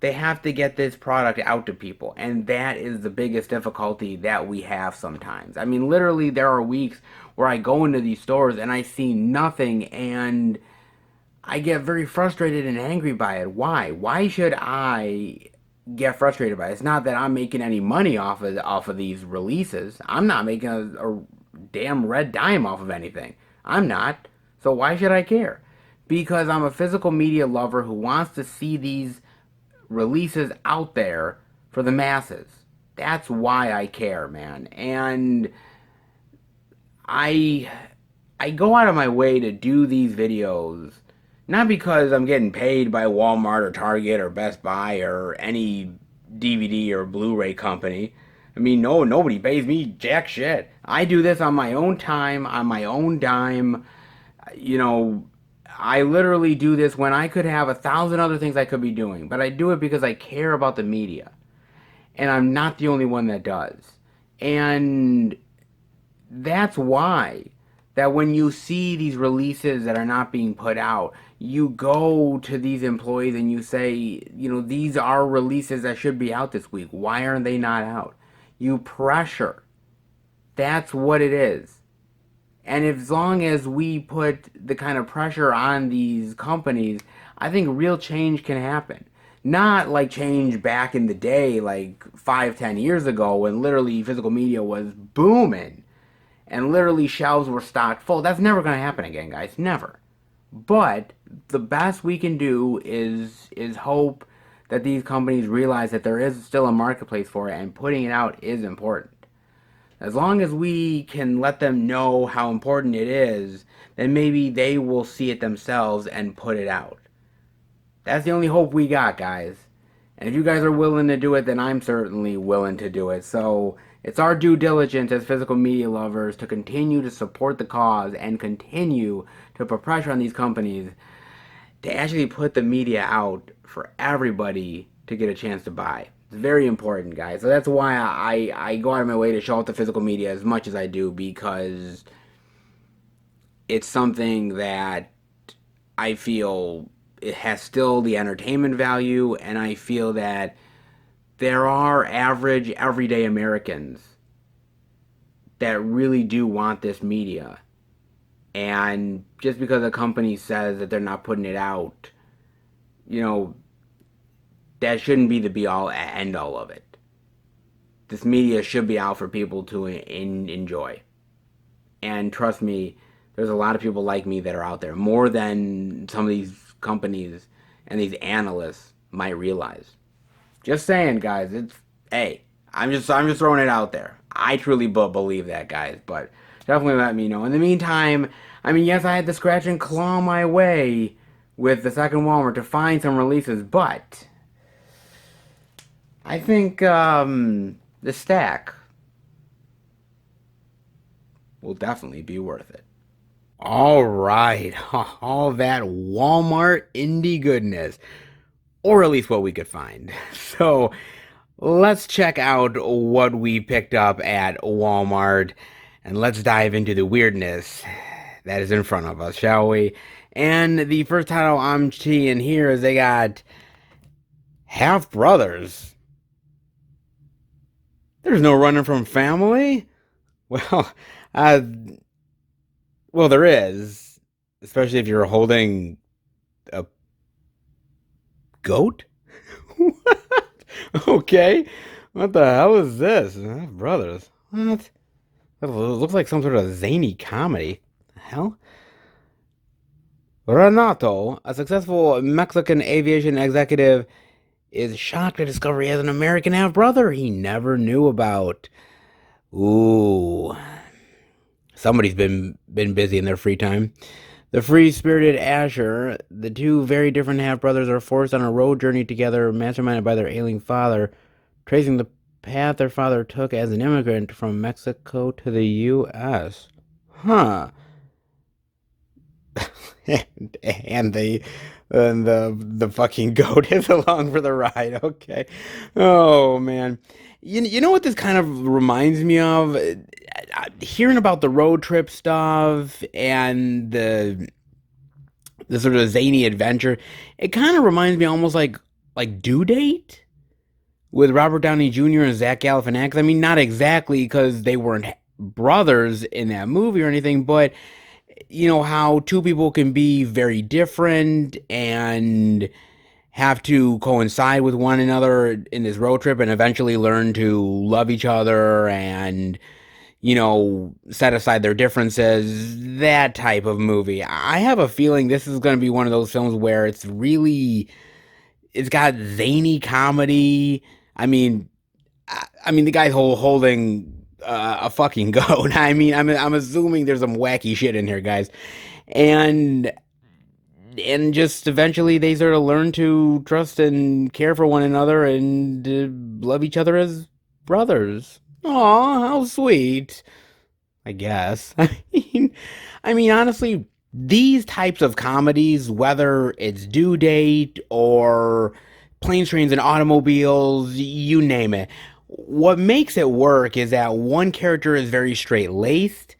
they have to get this product out to people, and that is the biggest difficulty that we have sometimes. I mean, literally, there are weeks where I go into these stores and I see nothing, and I get very frustrated and angry by it. Why? Why should I get frustrated by it? It's not that I'm making any money off of these releases. I'm not making a damn red dime off of anything. I'm not. So why should I care? Because I'm a physical media lover who wants to see these releases out there for the masses. That's why I care, man. And I I go out of my way to do these videos not because I'm getting paid by Walmart or Target or Best Buy or any DVD or Blu-ray company. I mean, no, nobody pays me jack shit. I do this on my own time, on my own dime. You know, I literally do this when I could have 1,000 other things I could be doing, but I do it because I care about the media. And I'm not the only one that does. And that's why that when you see these releases that are not being put out, you go to these employees and you say, these are releases that should be out this week. Why aren't they not out? You pressure. That's what it is. And as long as we put the kind of pressure on these companies, I think real change can happen. Not like change back in the day, like 5, 10 years ago, when literally physical media was booming and literally shelves were stocked full. That's never going to happen again, guys. Never. But the best we can do is hope that these companies realize that there is still a marketplace for it, and putting it out is important. As long as we can let them know how important it is, then maybe they will see it themselves and put it out. That's the only hope we got, guys. And if you guys are willing to do it, then I'm certainly willing to do it. So it's our due diligence as physical media lovers to continue to support the cause and continue to put pressure on these companies to actually put the media out for everybody to get a chance to buy. It's very important, guys. So that's why I go out of my way to show out the physical media as much as I do, because it's something that I feel it has still the entertainment value, and I feel that there are average, everyday Americans that really do want this media. And just because a company says that they're not putting it out, that shouldn't be the be-all, end-all of it. This media should be out for people to enjoy. And trust me, there's a lot of people like me that are out there, more than some of these companies and these analysts might realize. Just saying, guys. Hey, I'm just throwing it out there. I truly believe that, guys. But definitely let me know. In the meantime, I mean, yes, I had to scratch and claw my way with the second Walmart to find some releases, but I think the stack will definitely be worth it. All right, all that Walmart indie goodness, or at least what we could find. So let's check out what we picked up at Walmart, and let's dive into the weirdness that is in front of us, shall we? And the first title I'm seeing here is they got half brothers. There's no running from family. Well, uh, well, there is, especially if you're holding a goat. What? Okay, what the hell is this? Half brothers. What? It looks like some sort of zany comedy. The hell? Renato, a successful Mexican aviation executive, is shocked to discover he has an American half brother he never knew about. Ooh. Somebody's been busy in their free time. The free-spirited Asher, the two very different half-brothers are forced on a road journey together, masterminded by their ailing father, tracing the path their father took as an immigrant from Mexico to the U.S. Huh. and the fucking goat is along for the ride. Okay. Oh man. You know what this kind of reminds me of? Hearing about the road trip stuff and the sort of zany adventure, it kind of reminds me almost like Due Date with Robert Downey Jr. and Zach Galifianakis. I mean, not exactly because they weren't brothers in that movie or anything, but you know how two people can be very different and have to coincide with one another in this road trip and eventually learn to love each other and set aside their differences, that type of movie. I have a feeling this is going to be one of those films where it's got zany comedy. I mean, the guy's holding a fucking goat. I mean, I'm assuming there's some wacky shit in here, guys, and just eventually they sort of learn to trust and care for one another and love each other as brothers. Aw, how sweet. I guess. I mean, honestly, these types of comedies, whether it's Due Date or Planes, Trains, and Automobiles, you name it, what makes it work is that one character is very straight laced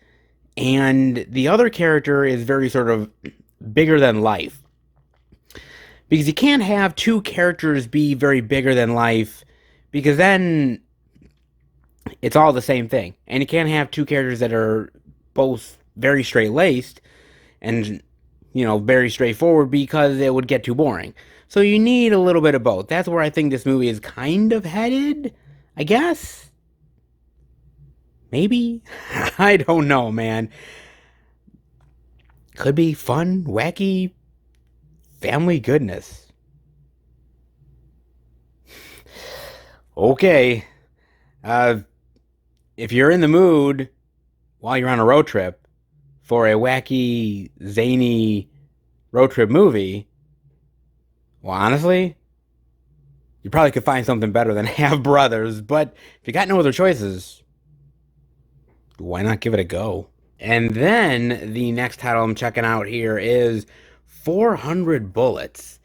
and the other character is very sort of bigger than life. Because you can't have two characters be very bigger than life because then it's all the same thing. And you can't have two characters that are both very straight laced and, very straightforward because it would get too boring. So you need a little bit of both. That's where I think this movie is kind of headed, I guess. Maybe? I don't know, man. Could be fun, wacky, family goodness. Okay. If you're in the mood while you're on a road trip for a wacky, zany road trip movie, well, honestly, you probably could find something better than Half Brothers, but if you got no other choices, why not give it a go? And then the next title I'm checking out here is 400 Bullets,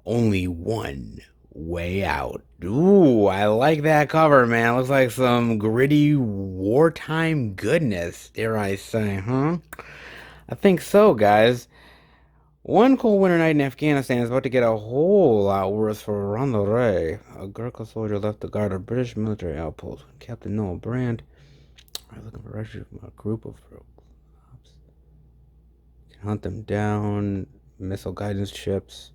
Only One Way Out. Ooh, I like that cover, man. Looks like some gritty wartime goodness, dare I say, huh? I think so, guys. One cold winter night in Afghanistan is about to get a whole lot worse for Ray, a Gurkha soldier left to guard a British military outpost. Captain Noah Brand are looking for rescue from a group of cops. Can hunt them down, missile guidance ships.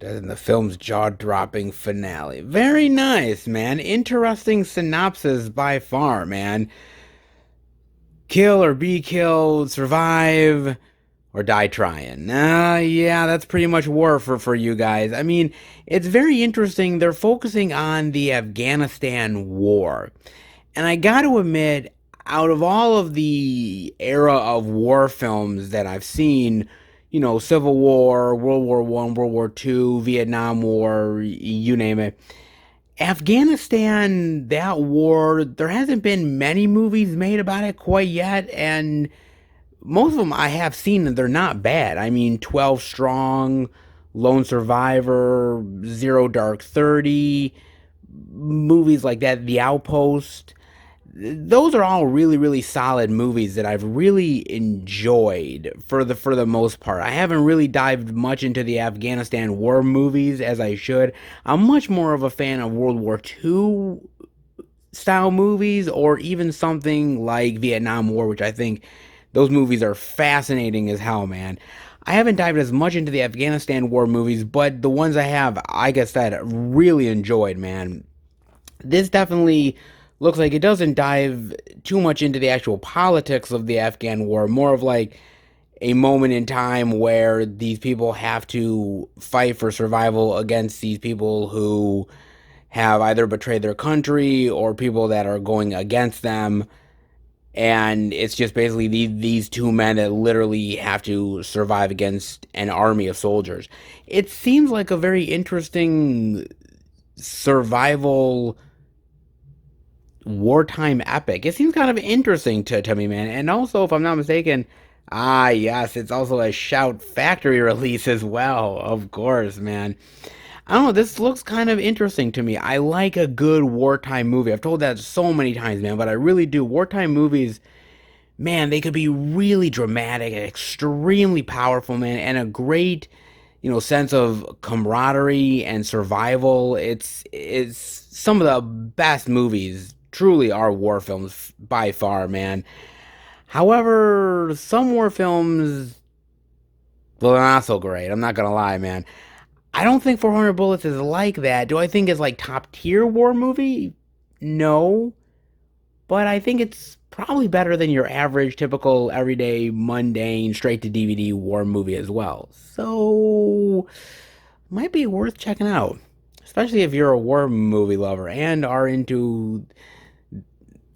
In the film's jaw-dropping finale. Very nice, man. Interesting synopsis by far, man. Kill or be killed, survive, or die trying. Yeah, that's pretty much war for you guys. I mean, it's very interesting. They're focusing on the Afghanistan war. And I got to admit, out of all of the era of war films that I've seen, Civil War, World War One, World War Two, Vietnam War, you name it. Afghanistan, that war, there hasn't been many movies made about it quite yet, and most of them I have seen, and they're not bad. I mean, 12 Strong, Lone Survivor, Zero Dark 30, movies like that, The Outpost. those are all really, really solid movies that I've really enjoyed for the most part. I haven't really dived much into the Afghanistan war movies as I should. I'm much more of a fan of World War II style movies, or even something like Vietnam War, which I think those movies are fascinating as hell, man. I haven't dived as much into the Afghanistan war movies, but the ones I have, like I said, really enjoyed, man. This definitely looks like it doesn't dive too much into the actual politics of the Afghan war, more of like a moment in time where these people have to fight for survival against these people who have either betrayed their country or people that are going against them. And it's just basically these two men that literally have to survive against an army of soldiers. It seems like a very interesting survival wartime epic. It seems kind of interesting to me, man. And also, if I'm not mistaken, yes, it's also a Shout Factory release as well. Of course, man. I don't know, this looks kind of interesting to me. I like a good wartime movie. I've told that so many times, man, but I really do. Wartime movies, man, they could be really dramatic and extremely powerful, man, and a great, sense of camaraderie and survival. It's some of the best movies. Truly are war films by far, man. However, some war films, well, they're not so great. I'm not gonna lie, man. I don't think 400 Bullets is like that. Do I think it's like top tier war movie? No, but I think it's probably better than your average, typical, everyday, mundane, straight to DVD war movie as well. So, might be worth checking out, especially if you're a war movie lover and are into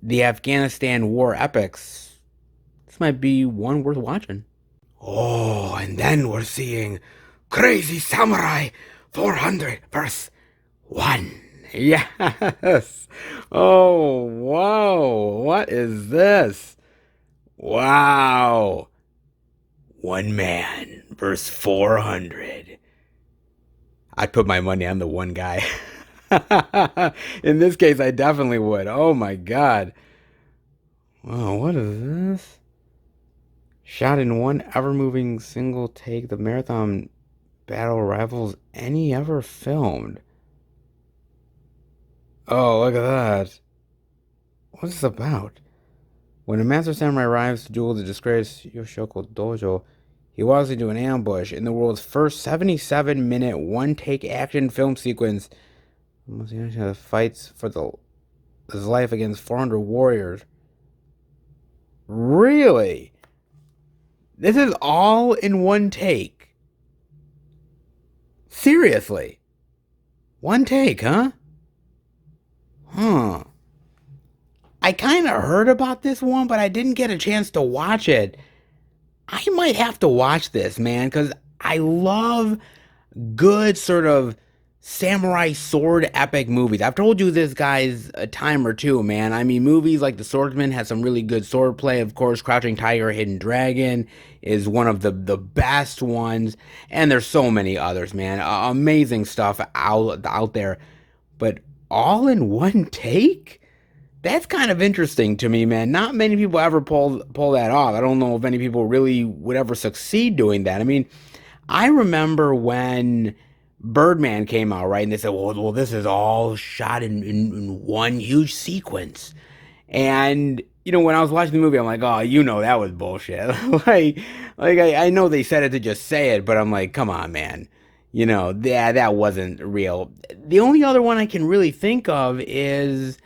the Afghanistan war epics. This might be one worth watching. Oh, and then we're seeing Crazy Samurai 400 verse 1. Yes. Oh, whoa. What is this? Wow. One man verse 400. I'd put my money on the one guy. In this case, I definitely would. Oh my god. Wow, what is this? Shot in one ever moving single take, the marathon battle rivals any ever filmed. Oh, look at that. What's this about? When a master samurai arrives to duel the disgraced Yoshiko Dojo, he walks into an ambush in the world's first 77-minute one-take action film sequence. Fights for his life against 400 warriors. Really? This is all in one take. Seriously. One take, huh? Huh. I kind of heard about this one, but I didn't get a chance to watch it. I might have to watch this, man, because I love good sort of samurai sword epic movies. I've told you this, guys, a time or two, man. I mean, movies like The Swordsman has some really good sword play. Of course, Crouching Tiger, Hidden Dragon is one of the best ones. And there's so many others, man. Amazing stuff out there. But all in one take? That's kind of interesting to me, man. Not many people ever pull that off. I don't know if any people really would ever succeed doing that. I mean, I remember when Birdman came out, right? And they said, well, this is all shot in one huge sequence. And, when I was watching the movie, I'm like, oh, that was bullshit. I know they said it to just say it, but I'm like, come on, man. That wasn't real. The only other one I can really think of is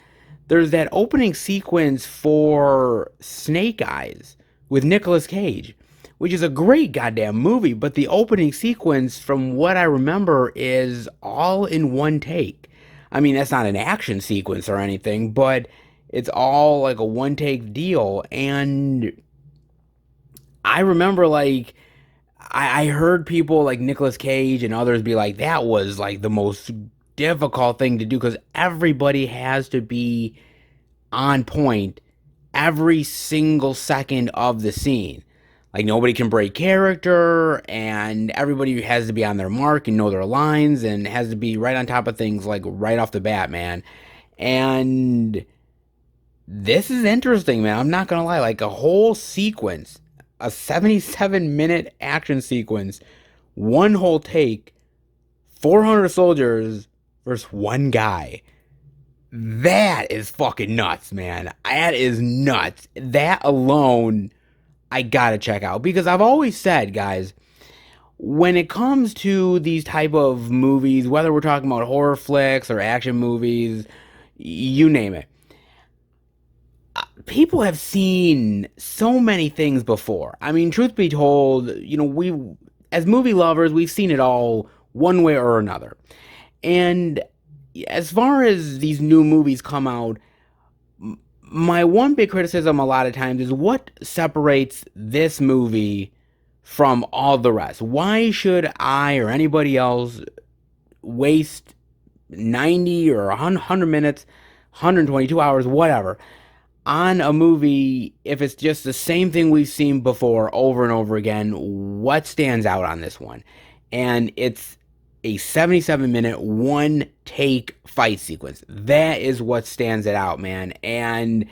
there's that opening sequence for Snake Eyes with Nicolas Cage, which is a great goddamn movie, but the opening sequence, from what I remember, is all in one take. I mean, that's not an action sequence or anything, but it's all like a one take deal. And I remember, like, I heard people like Nicolas Cage and others be like, that was like the most difficult thing to do because everybody has to be on point every single second of the scene. Like, nobody can break character, and everybody has to be on their mark and know their lines, and has to be right on top of things, like, right off the bat, man. And This is interesting, man. I'm not gonna lie. Like a whole sequence, a 77-minute action sequence, one whole take, 400 soldiers versus one guy. That is fucking nuts, man. That is nuts. That alone, I gotta check out because I've always said, guys, when it comes to these type of movies, whether we're talking about horror flicks or action movies, you name it, people have seen so many things before. I mean, truth be told, we, as movie lovers, we've seen it all one way or another. And as far as these new movies come out, my one big criticism a lot of times is what separates this movie from all the rest. Why should I or anybody else waste 90 or 100 minutes, 122 hours, whatever, on a movie if it's just the same thing we've seen before over and over again? What stands out on this one? And it's a 77-minute one take fight sequence. That is what stands it out, man. And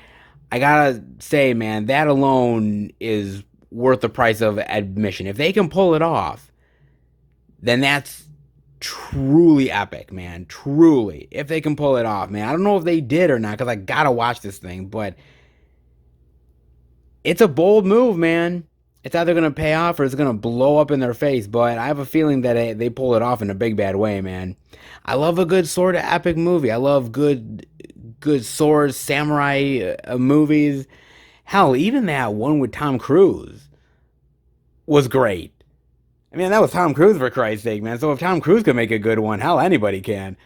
I gotta say, man, that alone is worth the price of admission. If they can pull it off, then that's truly epic, man. Truly. If they can pull it off, man. I don't know if they did or not because I gotta watch this thing, but it's a bold move, man. It's either going to pay off or it's going to blow up in their face, but I have a feeling that they pull it off in a big bad way, man. I love a good sort of epic movie. I love good swords, samurai movies. Hell, even that one with Tom Cruise was great. I mean, that was Tom Cruise for Christ's sake, man. So if Tom Cruise can make a good one, hell, anybody can.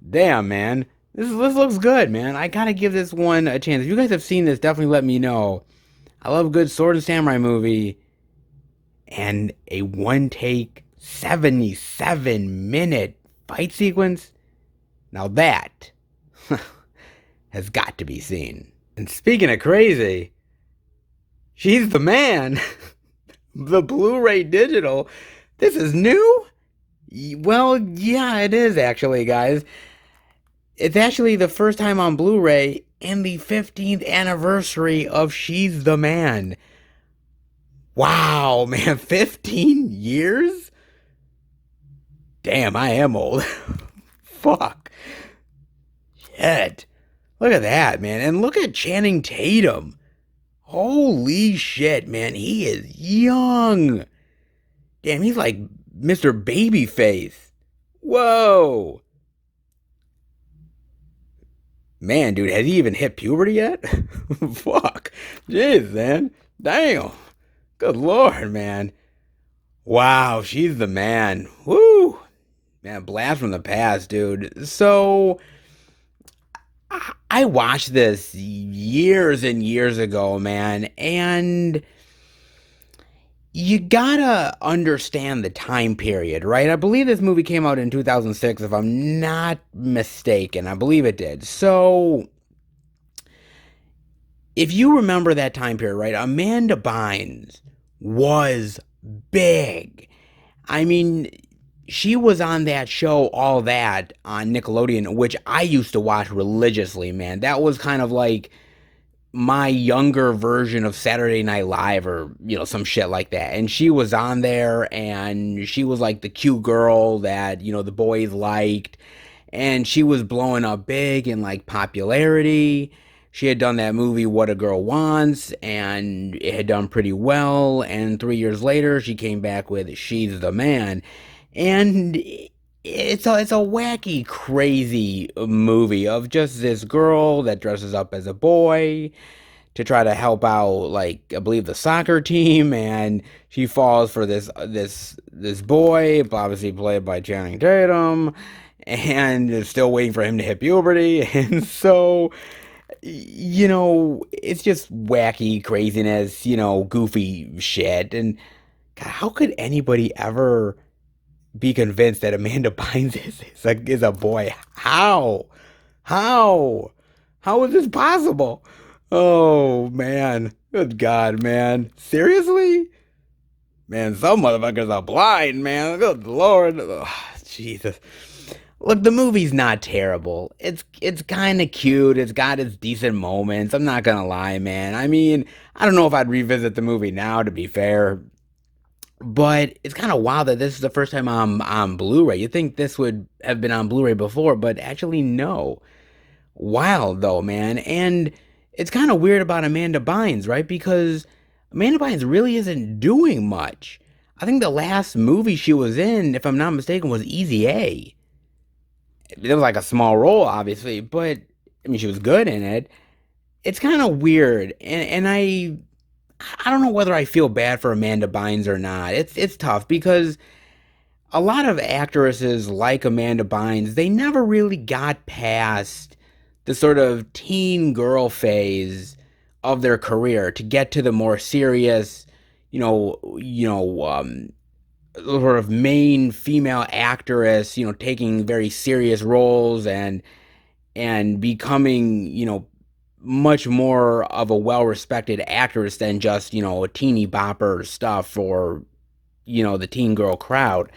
Damn, man. This looks good, man. I gotta give this one a chance. If you guys have seen this, definitely let me know. I love a good sword and samurai movie. And a one take 77-minute fight sequence. Now that has got to be seen. And speaking of crazy, she's the man. The Blu-ray digital. This is new? Well, yeah, it is actually, guys. It's actually the first time on Blu-ray and the 15th anniversary of She's the Man. Wow, man, 15 years? Damn, I am old. Fuck. Shit. Look at that, man. And look at Channing Tatum. Holy shit, man. He is young. Damn, he's like Mr. Babyface. Whoa. Man, dude, has he even hit puberty yet? Fuck. Jeez, man. Damn. Good lord, man. Wow, she's the man. Woo. Man, blast from the past, dude. So, I watched this years and years ago, man, and you gotta understand the time period, right? I believe this movie came out in 2006, if I'm not mistaken. I believe it did. So, if you remember that time period, right, Amanda Bynes was big. I mean, she was on that show, All That, on Nickelodeon, which I used to watch religiously, man. That was kind of like my younger version of Saturday Night Live or, some shit like that. And she was on there and she was like the cute girl that, the boys liked. And she was blowing up big in like popularity. She had done that movie What a Girl Wants and it had done pretty well. And 3 years later, she came back with She's the Man. And it's a wacky, crazy movie of just this girl that dresses up as a boy to try to help out, like, I believe the soccer team, and she falls for this boy, obviously played by Channing Tatum, and is still waiting for him to hit puberty, and so, it's just wacky craziness, goofy shit, and God, how could anybody ever be convinced that Amanda Bynes is a boy? How? How? How is this possible? Oh, man. Good God, man. Seriously? Man, some motherfuckers are blind, man. Good Lord. Oh, Jesus. Look, the movie's not terrible. It's kind of cute. It's got its decent moments. I'm not gonna lie, man. I mean, I don't know if I'd revisit the movie now, to be fair, but it's kind of wild that this is the first time I'm on Blu-ray. You'd think this would have been on Blu-ray before, but actually no. Wild though, man. And it's kind of weird about Amanda Bynes, right? Because Amanda Bynes really isn't doing much. I think the last movie she was in, if I'm not mistaken, was Easy A. It was like a small role, obviously, but I mean, she was good in it. It's kind of weird, and I don't know whether I feel bad for Amanda Bynes or not. It's tough because a lot of actresses like Amanda Bynes, they never really got past the sort of teen girl phase of their career to get to the more serious, sort of main female actress, taking very serious roles and becoming, much more of a well-respected actress than just, a teeny bopper stuff for, the teen girl crowd.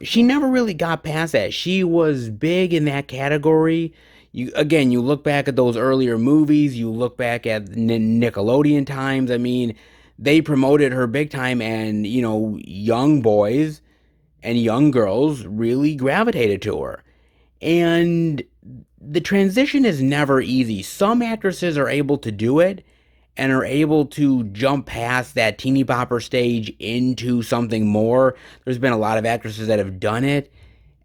She never really got past that. She was big in that category. You look back at those earlier movies, you look back at Nickelodeon times. I mean, they promoted her big time, and young boys and young girls really gravitated to her. And the transition is never easy. Some actresses are able to do it and are able to jump past that teeny bopper stage into something more. There's been a lot of actresses that have done it.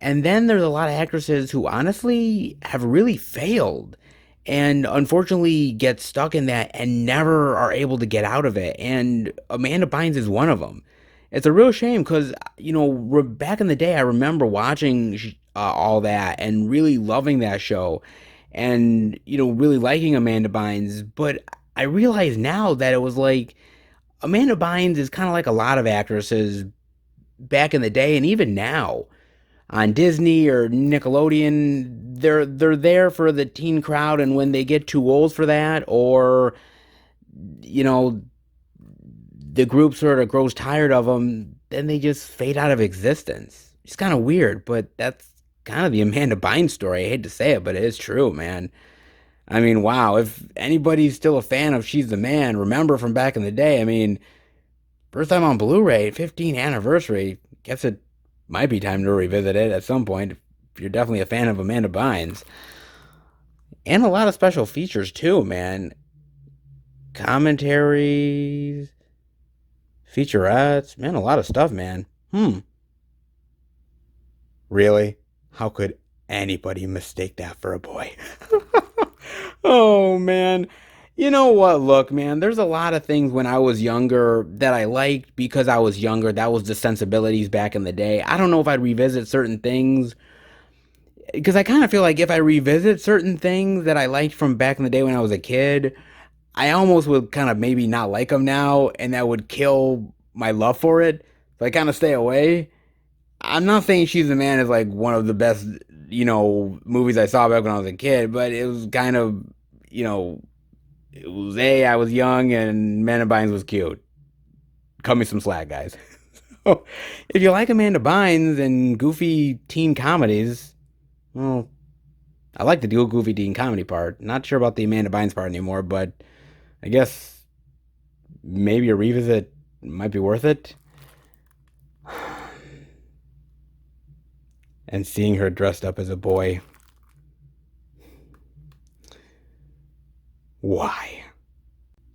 And then there's a lot of actresses who honestly have really failed and unfortunately get stuck in that and never are able to get out of it. And Amanda Bynes is one of them. It's a real shame because, back in the day, I remember watching all that and really loving that show and, really liking Amanda Bynes. But I realize now that it was like Amanda Bynes is kind of like a lot of actresses back in the day and even now on Disney or Nickelodeon. They're there for the teen crowd, and when they get too old for that, or you know the group sort of grows tired of them, then they just fade out of existence. It's kind of weird, but that's kind of the Amanda Bynes story. I hate to say it, but it is true, man. I mean, wow, if anybody's still a fan of She's the Man, remember from back in the day, I mean, first time on Blu-ray, 15th anniversary, guess it might be time to revisit it at some point if you're definitely a fan of Amanda Bynes. And a lot of special features too, man. Commentaries, featurettes, man, a lot of stuff, man. Really? How could anybody mistake that for a boy? Oh man. You know what? Look, man, there's a lot of things when I was younger that I liked because I was younger. That was the sensibilities back in the day. I don't know if I'd revisit certain things because I kind of feel like if I revisit certain things that I liked from back in the day when I was a kid, I almost would kind of maybe not like them now, and that would kill my love for it. So I kind of stay away. I'm not saying She's the Man is like one of the best, movies I saw back when I was a kid, but it was kind of, you know, it was I was young and Amanda Bynes was cute. Cut me some slack, guys. So, if you like Amanda Bynes and goofy teen comedies, well, I like the goofy teen comedy part. Not sure about the Amanda Bynes part anymore, but I guess maybe a revisit might be worth it. And seeing her dressed up as a boy. Why?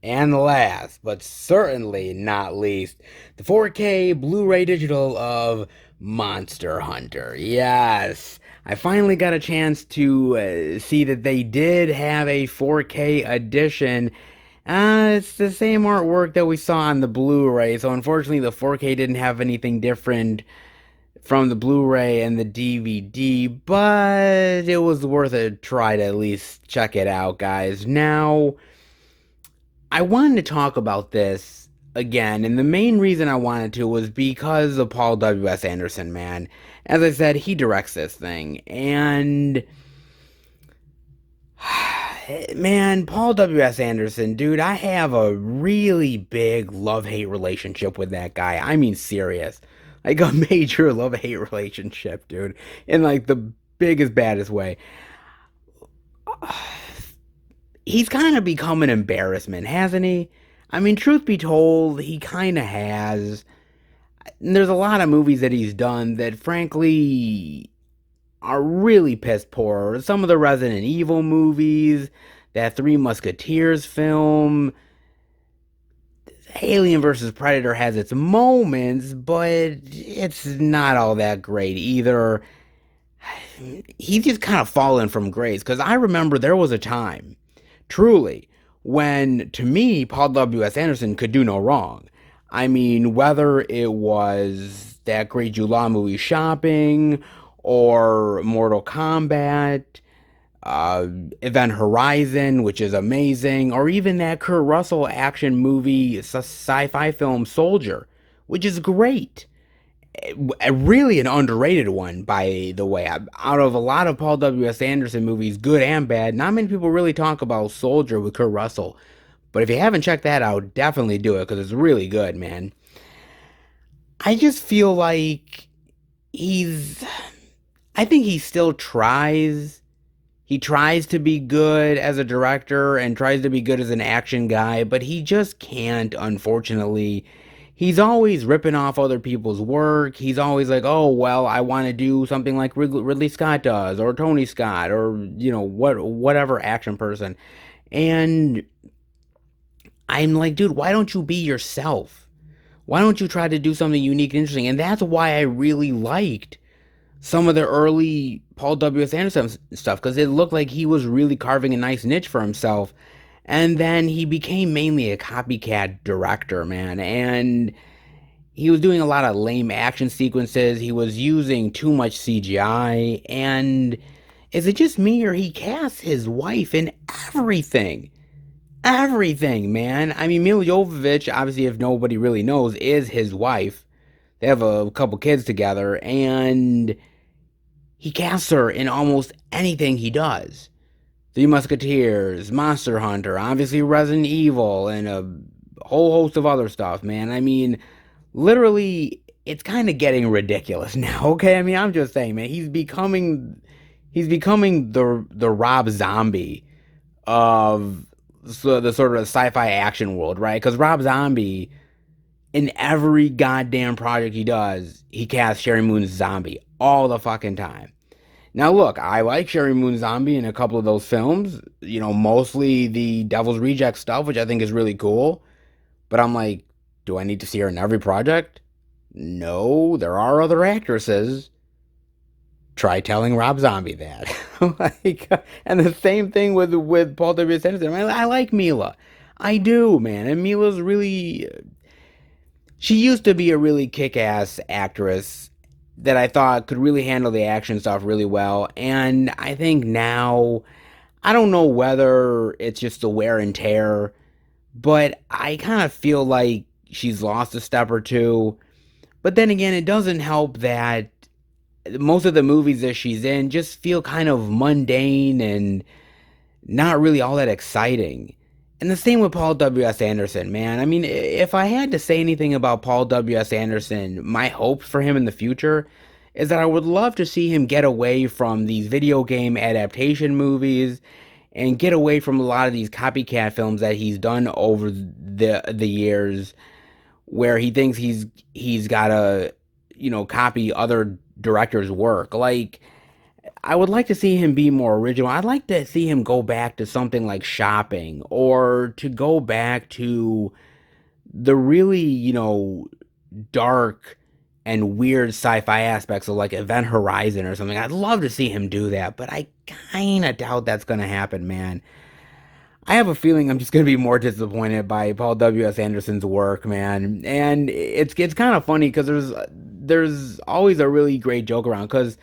And last, but certainly not least, the 4K Blu-ray digital of Monster Hunter. Yes, I finally got a chance to see that they did have a 4K edition. It's the same artwork that we saw on the Blu-ray, so unfortunately the 4K didn't have anything different from the Blu-ray and the DVD, but it was worth a try to at least check it out, guys. Now, I wanted to talk about this again, and the main reason I wanted to was because of Paul W.S. Anderson, man. As I said, he directs this thing, and man, Paul W.S. Anderson, dude, I have a really big love-hate relationship with that guy. I mean, serious. Like a major love-hate relationship, dude. In like the biggest, baddest way. He's kind of become an embarrassment, hasn't he? I mean, truth be told, he kind of has. And there's a lot of movies that he's done that, frankly, are really piss poor. Some of the Resident Evil movies, that Three Musketeers film, Alien vs. Predator has its moments, but it's not all that great either. He's just kind of fallen from grace because I remember there was a time, truly, when to me, Paul W.S. Anderson could do no wrong. I mean, whether it was that great Jude Law movie Shopping or Mortal Kombat, uh, Event Horizon, which is amazing, or even that Kurt Russell action movie, sci-fi film Soldier, which is great. Really an underrated one, by the way. Out of a lot of Paul W.S. Anderson movies, good and bad, not many people really talk about Soldier with Kurt Russell. But if you haven't checked that out, definitely do it because it's really good, man. I just feel like he's. I think he still tries. He tries to be good as a director and tries to be good as an action guy, but he just can't, unfortunately. He's always ripping off other people's work. He's always like, oh, well, I want to do something like Ridley Scott does, or Tony Scott, or, whatever action person. And I'm like, dude, why don't you be yourself? Why don't you try to do something unique and interesting? And that's why I really liked some of the early Paul W.S. Anderson stuff, because it looked like he was really carving a nice niche for himself. And then he became mainly a copycat director, man. And he was doing a lot of lame action sequences. He was using too much CGI. And is it just me, or he casts his wife in everything? Everything, man. I mean, Mila Jovovich, obviously, if nobody really knows, is his wife. They have a couple kids together, and he casts her in almost anything he does. Three Musketeers, Monster Hunter, obviously Resident Evil, and a whole host of other stuff, man. I mean, literally, it's kind of getting ridiculous now, okay? I mean, I'm just saying, man, he's becoming the Rob Zombie of the sort of sci-fi action world, right? Because Rob Zombie, in every goddamn project he does, he casts Sherry Moon's Zombie all the fucking time. Now, look, I like Sherry Moon Zombie in a couple of those films, mostly the Devil's Reject stuff, which I think is really cool. But I'm like, do I need to see her in every project? No, there are other actresses. Try telling Rob Zombie that. Like, and the same thing with Paul W. Anderson. I like Mila. I do, man. And Mila's really. She used to be a really kick ass actress that I thought could really handle the action stuff really well. And I think now, I don't know whether it's just the wear and tear, but I kind of feel like she's lost a step or two. But then again, it doesn't help that most of the movies that she's in just feel kind of mundane and not really all that exciting. And the same with Paul W.S. Anderson, man. I mean, if I had to say anything about Paul W.S. Anderson, my hopes for him in the future is that I would love to see him get away from these video game adaptation movies and get away from a lot of these copycat films that he's done over the years where he thinks he's got to, copy other directors' work. Like, I would like to see him be more original. I'd like to see him go back to something like Shopping, or to go back to the really, dark and weird sci-fi aspects of like Event Horizon or something. I'd love to see him do that, but I kind of doubt that's going to happen, man. I have a feeling I'm just going to be more disappointed by Paul W.S. Anderson's work, man. And it's kind of funny because there's always a really great joke around, because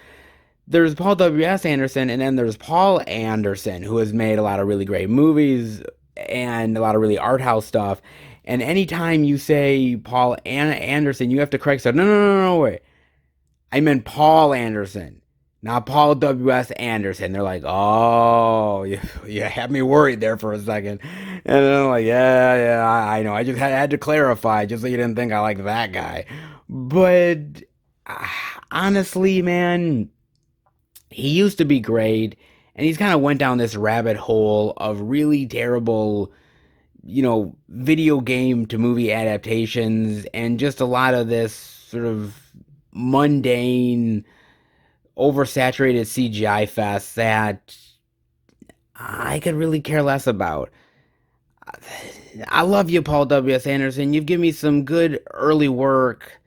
there's Paul W.S. Anderson, and then there's Paul Anderson, who has made a lot of really great movies and a lot of really art house stuff. And anytime you say Paul Anderson, you have to correct stuff. No, no, no, no, wait. I meant Paul Anderson, not Paul W.S. Anderson. They're like, oh, you had me worried there for a second. And then I'm like, yeah, yeah, I know. I just had to clarify just so you didn't think I like that guy. But honestly, man, He used to be great, and he's kind of went down this rabbit hole of really terrible, video game to movie adaptations, and just a lot of this sort of mundane, oversaturated CGI fest that I could really care less about. I love you, Paul W.S. Anderson. You've given me some good early work.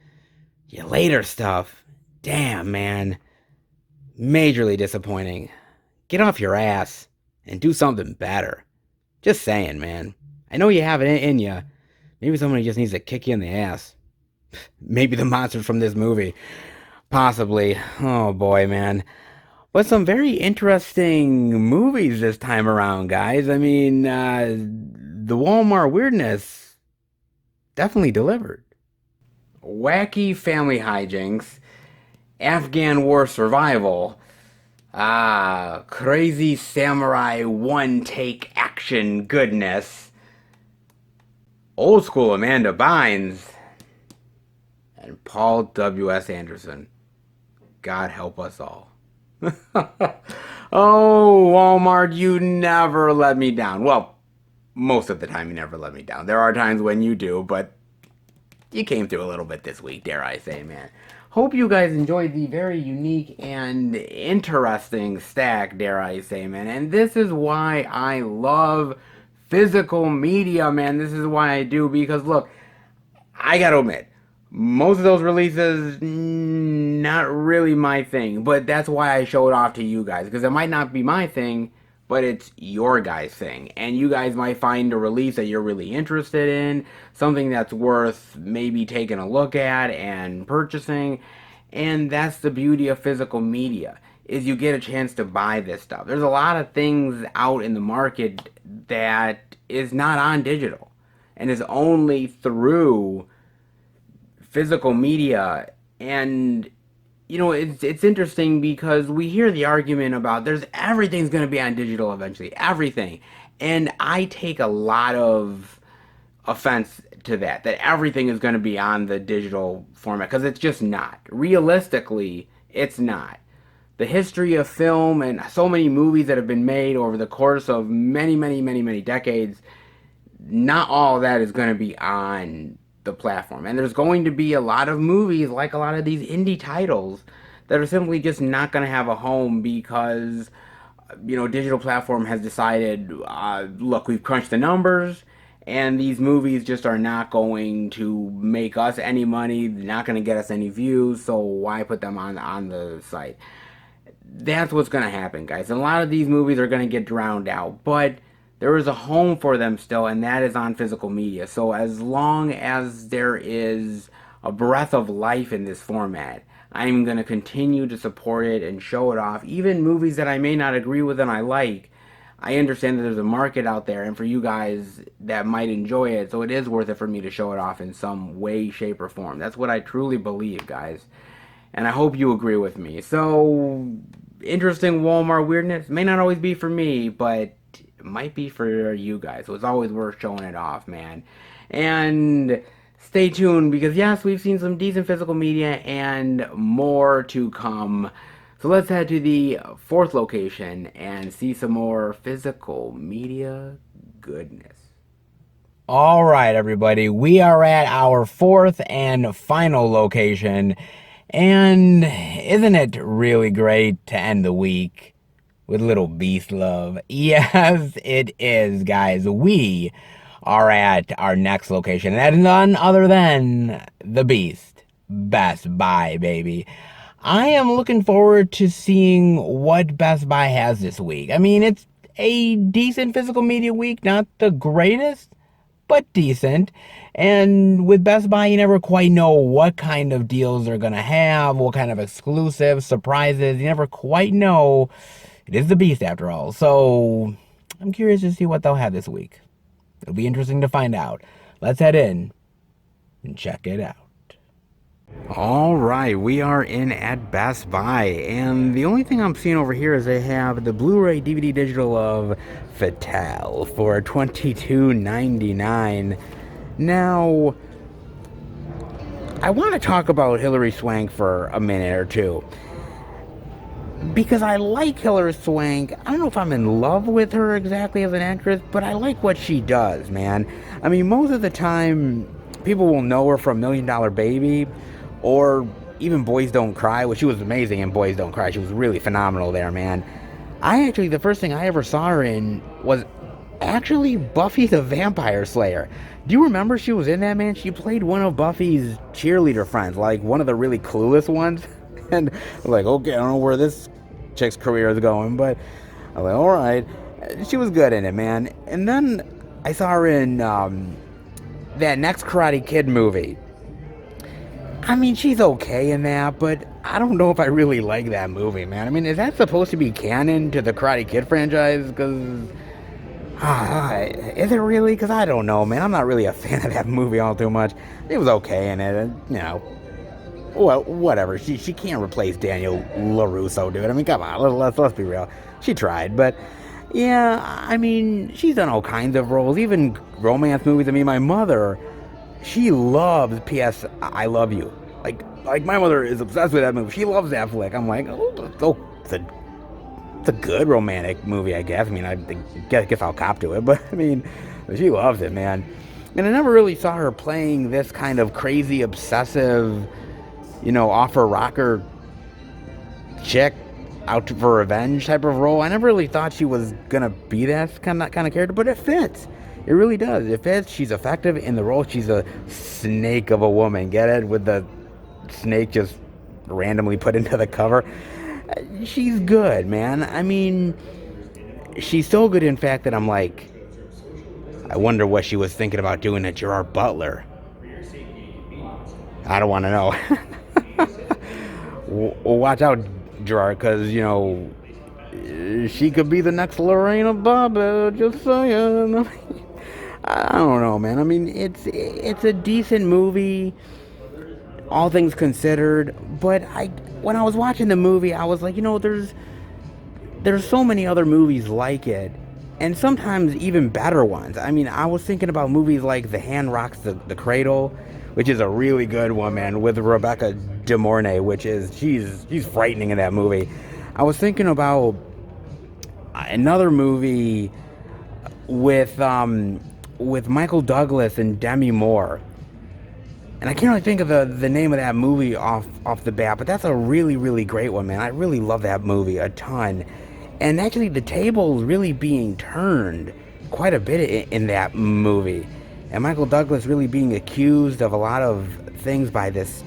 Your later stuff, damn, man, majorly disappointing. Get off your ass and do something better. Just saying, man. I know you have it in you. Maybe somebody just needs to kick you in the ass. Maybe the monsters from this movie. Possibly. Oh boy, man. But some very interesting movies this time around, guys. I mean, the Walmart weirdness definitely delivered. Wacky family hijinks, Afghan war survival, crazy samurai one take action goodness, old school Amanda Bynes, and Paul W.S. Anderson. God help us all. Oh, Walmart, you never let me down. Well, most of the time you never let me down. There are times when you do, but you came through a little bit this week, dare I say, man. Hope you guys enjoyed the very unique and interesting stack, dare I say, man. And this is why I love physical media, man. This is why I do, because look, I gotta admit, most of those releases, not really my thing. But that's why I show it off to you guys. Because it might not be my thing, but it's your guys' thing. And you guys might find a release that you're really interested in. Something that's worth maybe taking a look at and purchasing. And that's the beauty of physical media, is you get a chance to buy this stuff. There's a lot of things out in the market that is not on digital. And is only through physical media. And it's interesting because we hear the argument about everything's going to be on digital eventually, everything. And I take a lot of offense to that everything is going to be on the digital format, because it's just not. Realistically, it's not. The history of film and so many movies that have been made over the course of many, many, many, many decades, not all of that is going to be on the platform. And there's going to be a lot of movies, like a lot of these indie titles, that are simply just not going to have a home because, digital platform has decided, look, we've crunched the numbers, and these movies just are not going to make us any money, not going to get us any views, so why put them on the site? That's what's going to happen, guys. And a lot of these movies are going to get drowned out, but there is a home for them still, and that is on physical media. So as long as there is a breath of life in this format, I'm going to continue to support it and show it off. Even movies that I may not agree with and I like, I understand that there's a market out there, and for you guys that might enjoy it, so it is worth it for me to show it off in some way, shape, or form. That's what I truly believe, guys. And I hope you agree with me. So, interesting Walmart weirdness may not always be for me, but it might be for you guys. So it's always worth showing it off, man. And stay tuned, because yes, we've seen some decent physical media and more to come. So let's head to the fourth location and see some more physical media goodness. All right, everybody, we are at our fourth and final location. And isn't it really great to end the week with a little Beast love? Yes, it is, guys. We are at our next location. And that is none other than the Beast. Best Buy, baby. I am looking forward to seeing what Best Buy has this week. I mean, it's a decent physical media week. Not the greatest, but decent. And with Best Buy, you never quite know what kind of deals they're going to have, what kind of exclusive surprises. You never quite know. It is the Beast, after all. So I'm curious to see what they'll have this week. It'll be interesting to find out. Let's head in and check it out. All right, we are in at Best Buy, and the only thing I'm seeing over here is they have the Blu-ray DVD digital of Fatale for $22.99. Now, I want to talk about Hilary Swank for a minute or two. because I like Hilary Swank. I don't know if I'm in love with her exactly as an actress, but I like what she does, man. I mean, most of the time, people will know her from Million Dollar Baby, or even Boys Don't Cry, which she was amazing in Boys Don't Cry. She was really phenomenal there, man. The first thing I ever saw her in was actually Buffy the Vampire Slayer. Do you remember she was in that, man? She played one of Buffy's cheerleader friends, like one of the really clueless ones. And I was like, okay, I don't know where this chick's career is going, but I was like, all right. She was good in it, man. And then I saw her in that next Karate Kid movie. I mean, she's okay in that, but I don't know if I really like that movie, man. I mean, is that supposed to be canon to the Karate Kid franchise? Because, is it really? Because I don't know, man. I'm not really a fan of that movie all too much. It was okay in it, you know. Well, whatever. She can't replace Daniel LaRusso, dude. I mean, come on, let's be real. She tried, but yeah, I mean, she's done all kinds of roles, even romance movies. I mean, my mother, she loves P.S. I Love You. Like my mother is obsessed with that movie. She loves that flick. I'm like, it's a good romantic movie, I guess. I mean, I guess I'll cop to it, but I mean, she loves it, man. And I never really saw her playing this kind of crazy, obsessive, you know, off her rocker chick out for revenge type of role. I never really thought she was gonna be that kind of character, but it fits. It really does. It fits. She's effective in the role. She's a snake of a woman. Get it? With the snake just randomly put into the cover. She's good, man. I mean, she's so good, in fact, that I'm like, I wonder what she was thinking about doing to Gerard Butler. I don't want to know. Well, watch out, Gerard, because, you know, she could be the next Lorena Bobbitt, just saying. I don't know, man. I mean, it's a decent movie, all things considered, but when I was watching the movie, I was like, you know, there's so many other movies like it, and sometimes even better ones. I mean, I was thinking about movies like The Hand Rocks the Cradle, which is a really good one, man, with Rebecca De Mornay, which is, she's frightening in that movie. I was thinking about another movie with Michael Douglas and Demi Moore. And I can't really think of the name of that movie off the bat, but that's a really, really great one, man. I really love that movie a ton. And actually, the table's really being turned quite a bit in that movie. And Michael Douglas really being accused of a lot of things by this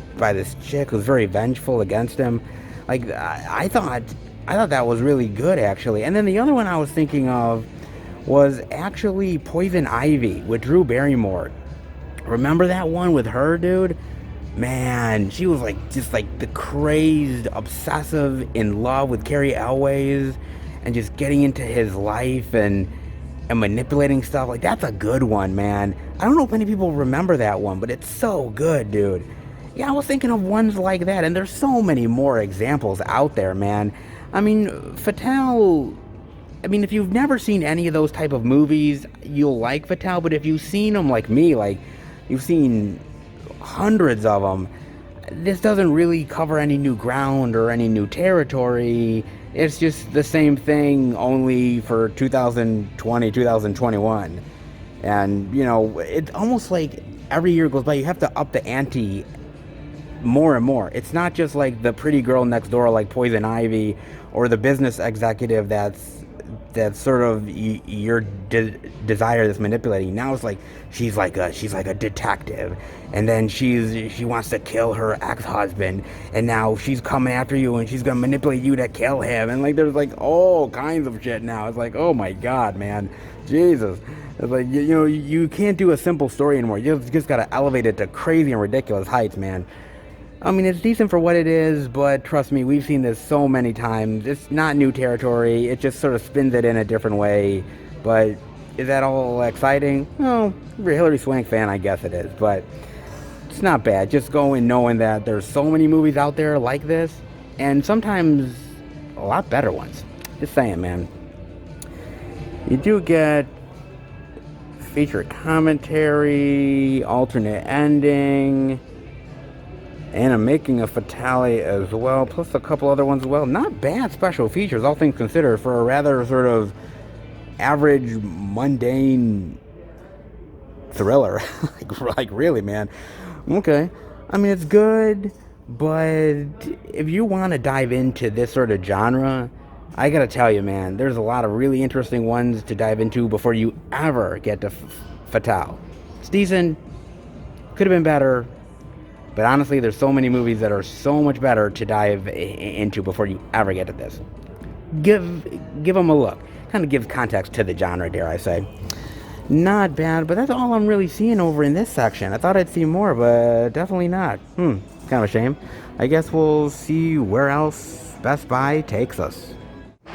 chick who's very vengeful against him. Like, I thought that was really good, actually. And then the other one I was thinking of was actually Poison Ivy with Drew Barrymore. Remember that one with her, dude? Man, she was just the crazed, obsessive, in love with Carrie Elways, and just getting into his life and manipulating stuff. Like, that's a good one, man. I don't know if many people remember that one, but it's so good, dude. Yeah, I was thinking of ones like that, and there's so many more examples out there, man. I mean, Fatale, I mean, if you've never seen any of those type of movies, you'll like Fatale, but if you've seen them like me, like, you've seen hundreds of them, this doesn't really cover any new ground or any new territory. It's just the same thing, only for 2020, 2021. And, you know, it's almost like every year goes by, you have to up the ante more and more. It's not just like the pretty girl next door like Poison Ivy, or the business executive that's sort of your desire that's manipulating. Now it's like she's like a detective, and then she wants to kill her ex-husband, and now she's coming after you, and she's gonna manipulate you to kill him, and like there's like all kinds of shit now. It's like, oh my god, man, Jesus. It's like, you know, you can't do a simple story anymore. You just gotta elevate it to crazy and ridiculous heights, man. I mean, it's decent for what it is, but trust me, we've seen this so many times. It's not new territory. It just sort of spins it in a different way. But is that all exciting? Well, if you're a Hilary Swank fan, I guess it is. But it's not bad. Just go in knowing that there's so many movies out there like this, and sometimes a lot better ones. Just saying, man. You do get feature commentary, alternate ending. and a making of Fatale as well, plus a couple other ones as well. Not bad special features, all things considered, for a rather sort of average, mundane thriller. like really, man. Okay. I mean, it's good, but if you want to dive into this sort of genre, I gotta tell you, man, there's a lot of really interesting ones to dive into before you ever get to Fatale. It's decent, could have been better, but honestly, there's so many movies that are so much better to dive into before you ever get to this. Give them a look. Kind of gives context to the genre, dare I say. Not bad, but that's all I'm really seeing over in this section. I thought I'd see more, but definitely not. Kind of a shame. I guess we'll see where else Best Buy takes us.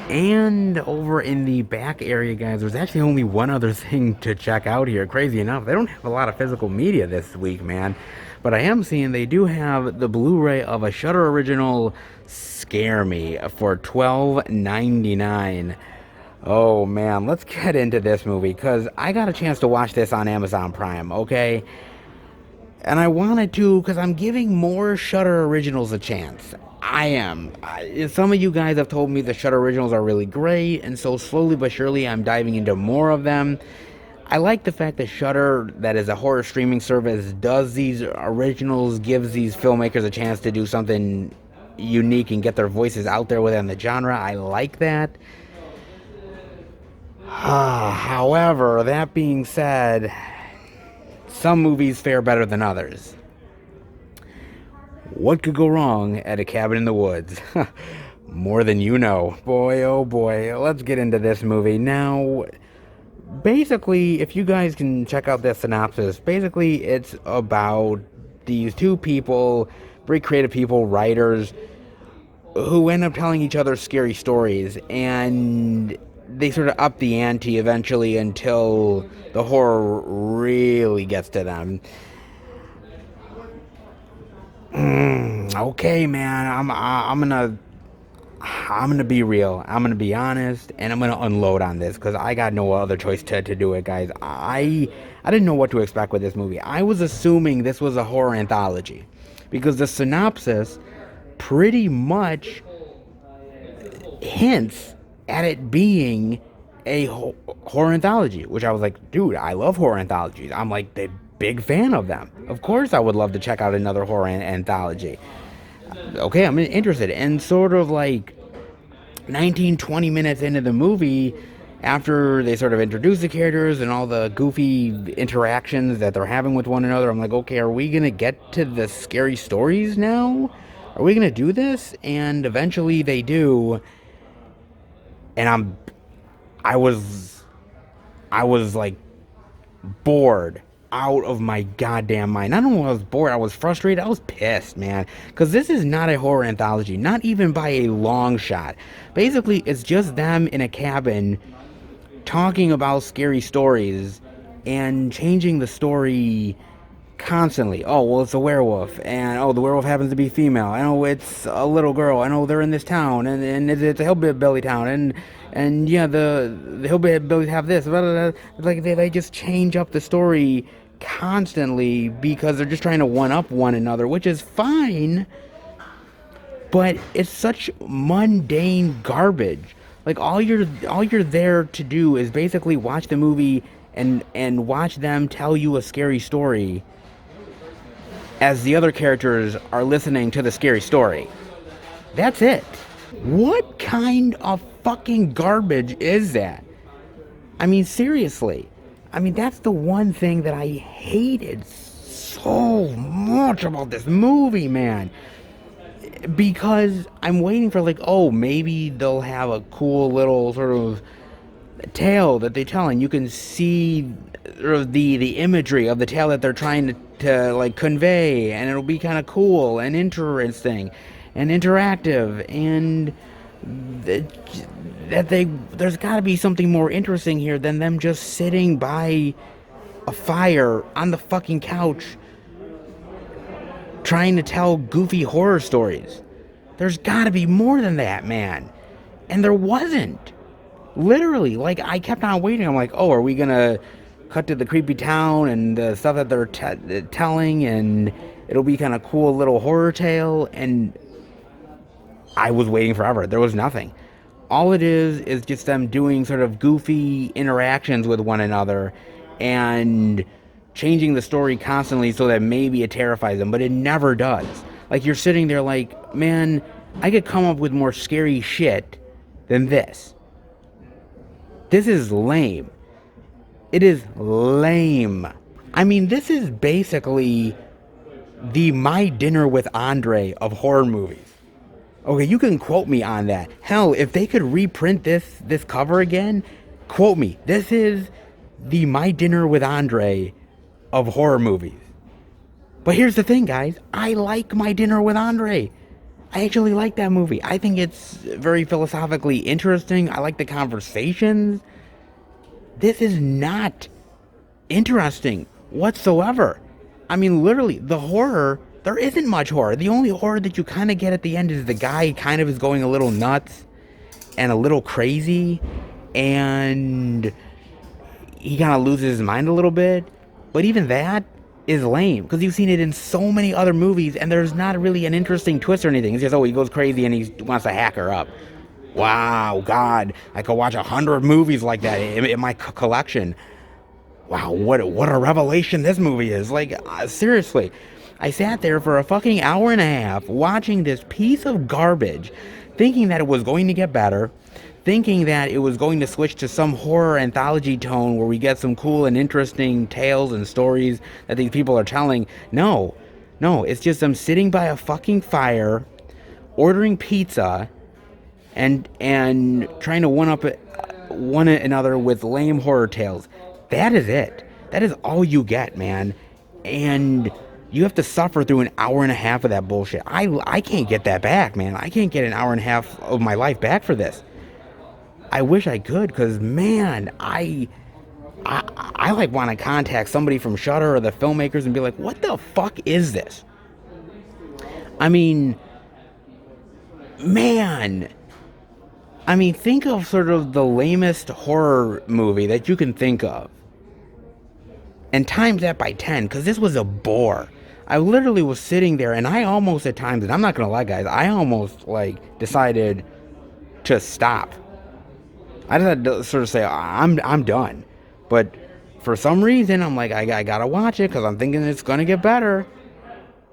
And over in the back area, guys, there's actually only one other thing to check out here. Crazy enough, they don't have a lot of physical media this week, man. But I am seeing they do have the Blu-ray of a Shudder original, Scare Me, for $12.99. Oh, man, let's get into this movie, because I got a chance to watch this on Amazon Prime, okay? And I wanted to, because I'm giving more Shudder originals a chance. I am. Some of you guys have told me the Shudder originals are really great, and so slowly but surely I'm diving into more of them. I like the fact that Shudder, that is a horror streaming service, does these originals, gives these filmmakers a chance to do something unique and get their voices out there within the genre. I like that. However, that being said, some movies fare better than others. What could go wrong at a cabin in the woods? More than you know. Boy, oh boy. Let's get into this movie. Now, basically, if you guys can check out this synopsis, basically it's about these two people, very creative people, writers, who end up telling each other scary stories, and they sort of up the ante eventually until the horror really gets to them. Okay, man, I'm gonna be real. I'm gonna be honest, and I'm gonna unload on this because I got no other choice to do it, guys. I didn't know what to expect with this movie. I was assuming this was a horror anthology because the synopsis pretty much hints at it being a horror anthology, which I was like, dude, I love horror anthologies. I'm like the big fan of them. Of course I would love to check out another horror anthology. Okay, I'm interested. And sort of like 19-20 minutes into the movie, after they sort of introduce the characters and all the goofy interactions that they're having with one another, I'm like, okay, are we gonna get to the scary stories now? Are we gonna do this? And eventually they do. And I was like bored out of my goddamn mind. Not only was I bored, I was frustrated. I was pissed, man, because this is not a horror anthology, not even by a long shot. Basically, it's just them in a cabin talking about scary stories and changing the story constantly. Oh, well, it's a werewolf, and oh, the werewolf happens to be female. I know it's a little girl. I know they're in this town, and it's a hillbilly town, and yeah, the hillbillies have this. Blah, blah, blah. Like they just change up the story constantly because they're just trying to one up one another, which is fine. But it's such mundane garbage. Like all you're there to do is basically watch the movie and watch them tell you a scary story as the other characters are listening to the scary story. That's it. What kind of fucking garbage is that? I mean, seriously. I mean, that's the one thing that I hated so much about this movie, man. Because I'm waiting for, like, oh, maybe they'll have a cool little sort of tale that they tell, and you can see the imagery of the tale that they're trying to like convey, and it'll be kind of cool and interesting and interactive, and there's got to be something more interesting here than them just sitting by a fire on the fucking couch trying to tell goofy horror stories. There's got to be more than that, man. And there wasn't. Literally, like, I kept on waiting. I'm like, oh, are we gonna cut to the creepy town and the stuff that they're telling, and It'll be kind of cool little horror tale, and I was waiting forever. There was nothing. All it is just them doing sort of goofy interactions with one another and changing the story constantly so that maybe it terrifies them, but it never does. Like, you're sitting there like, man, I could come up with more scary shit than this. This is lame. It is lame. I mean, this is basically the My Dinner with Andre of horror movies. Okay, you can quote me on that. Hell, if they could reprint this cover again, quote me. This is the My Dinner with Andre of horror movies. But here's the thing, guys. I like My Dinner with Andre. I actually like that movie. I think it's very philosophically interesting. I like the conversations. This is not interesting whatsoever. I mean, literally, the horror, there isn't much horror. The only horror that you kind of get at the end is the guy kind of is going a little nuts and a little crazy, and he kind of loses his mind a little bit. But even that is lame, because you've seen it in so many other movies, and there's not really an interesting twist or anything. It's just, oh, he goes crazy and he wants to hack her up. Wow, God, I could watch 100 movies like that in my collection. Wow, what a revelation this movie is. Like, seriously, I sat there for a fucking hour and a half watching this piece of garbage, thinking that it was going to get better, thinking that it was going to switch to some horror anthology tone where we get some cool and interesting tales and stories that these people are telling. No, it's just them sitting by a fucking fire, ordering pizza, and trying to one-up one another with lame horror tales. That is it. That is all you get, man. And you have to suffer through an hour and a half of that bullshit. I can't get that back, man. I can't get an hour and a half of my life back for this. I wish I could, because, man, I like want to contact somebody from Shudder or the filmmakers and be like, what the fuck is this? I mean, man, think of sort of the lamest horror movie that you can think of, and times that by 10, because this was a bore. I literally was sitting there, and I almost at times, and I'm not going to lie, guys, I almost, decided to stop. I just had to sort of say, I'm done. But for some reason, I'm like, I got to watch it, because I'm thinking it's going to get better.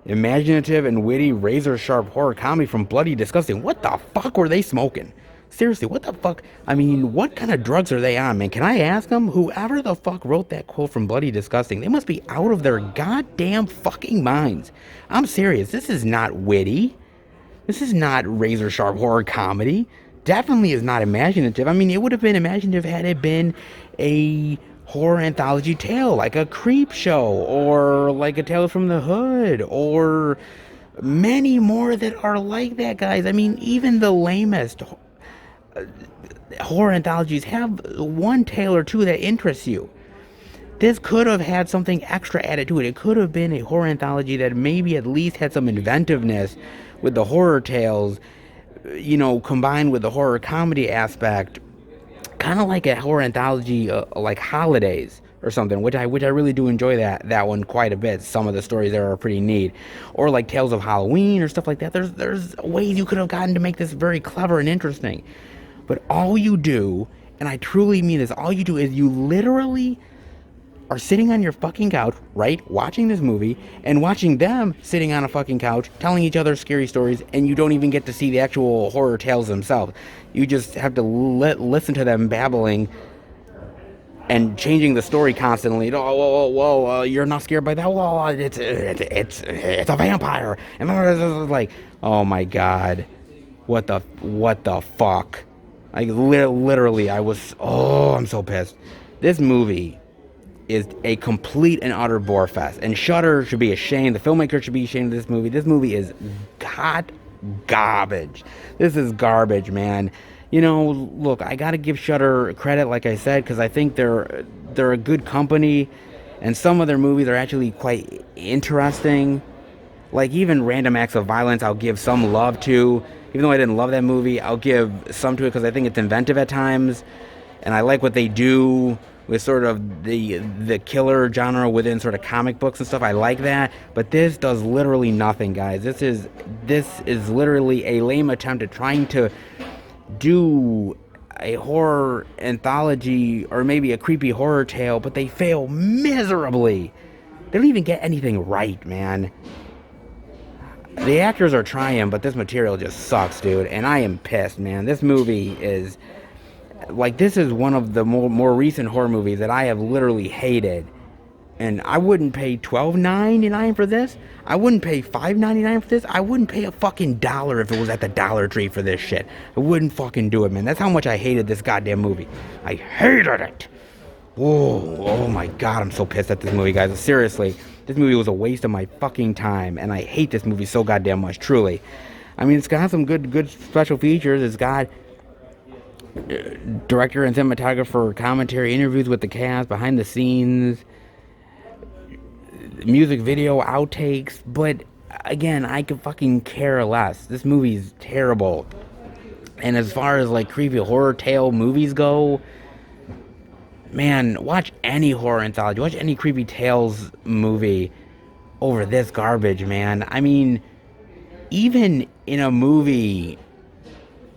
Imaginative and witty, razor-sharp horror comedy from Bloody Disgusting. What the fuck were they smoking? Seriously, what the fuck? What kind of drugs are they on, man? Can I ask them? Whoever the fuck wrote that quote from Bloody Disgusting, they must be out of their goddamn fucking minds. I'm serious. This is not witty. This is not razor-sharp horror comedy. Definitely is not imaginative. It would have been imaginative had it been a horror anthology tale, like a Creep Show, or like a Tales from the Hood, or many more that are like that, guys. Even the lamest horror anthologies have one tale or two that interests you. This could have had something extra added to it. It could have been a horror anthology that maybe at least had some inventiveness with the horror tales, combined with the horror comedy aspect, kind of like a horror anthology like Holidays or something, which I really do enjoy that one quite a bit. Some of the stories there are pretty neat, or like Tales of Halloween or stuff like that. There's ways you could have gotten to make this very clever and interesting. But all you do, and I truly mean this, all you do is you literally are sitting on your fucking couch, right, watching this movie, and watching them sitting on a fucking couch, telling each other scary stories, and you don't even get to see the actual horror tales themselves. You just have to listen to them babbling and changing the story constantly. Whoa, you're not scared by that? Whoa, it's a vampire. And like, oh my God, what the fuck? Literally, I'm so pissed. This movie is a complete and utter bore fest, and Shudder should be ashamed. The filmmaker should be ashamed of this movie. This movie is garbage. This is garbage, man. Look, I gotta give Shudder credit, like I said, because I think they're a good company, and some of their movies are actually quite interesting. Like, even Random Acts of Violence, I'll give some love to. Even though I didn't love that movie, I'll give some to it because I think it's inventive at times, and I like what they do with sort of the killer genre within sort of comic books and stuff. I like that, but this does literally nothing, guys. This is literally a lame attempt at trying to do a horror anthology or maybe a creepy horror tale, but they fail miserably. They don't even get anything right, man. The actors are trying, but this material just sucks, dude, and I am pissed, man. This movie is like, this is one of the more recent horror movies that I have literally hated. And I wouldn't pay $12.99 for this. I wouldn't pay $5.99 for this. I wouldn't pay a fucking dollar if it was at the Dollar Tree for this shit. I wouldn't fucking do it, man. That's how much I hated this goddamn movie. I hated it. Whoa, oh my god, I'm so pissed at this movie, guys. Seriously, this movie was a waste of my fucking time, and I hate this movie so goddamn much, truly. I mean, it's got some good special features. It's got director and cinematographer commentary, interviews with the cast, behind the scenes, music video, outtakes, but again, I could fucking care less. This movie's terrible. And as far as like creepy horror tale movies go, man, watch any horror anthology, watch any creepy tales movie over this garbage, man. I mean, even in a movie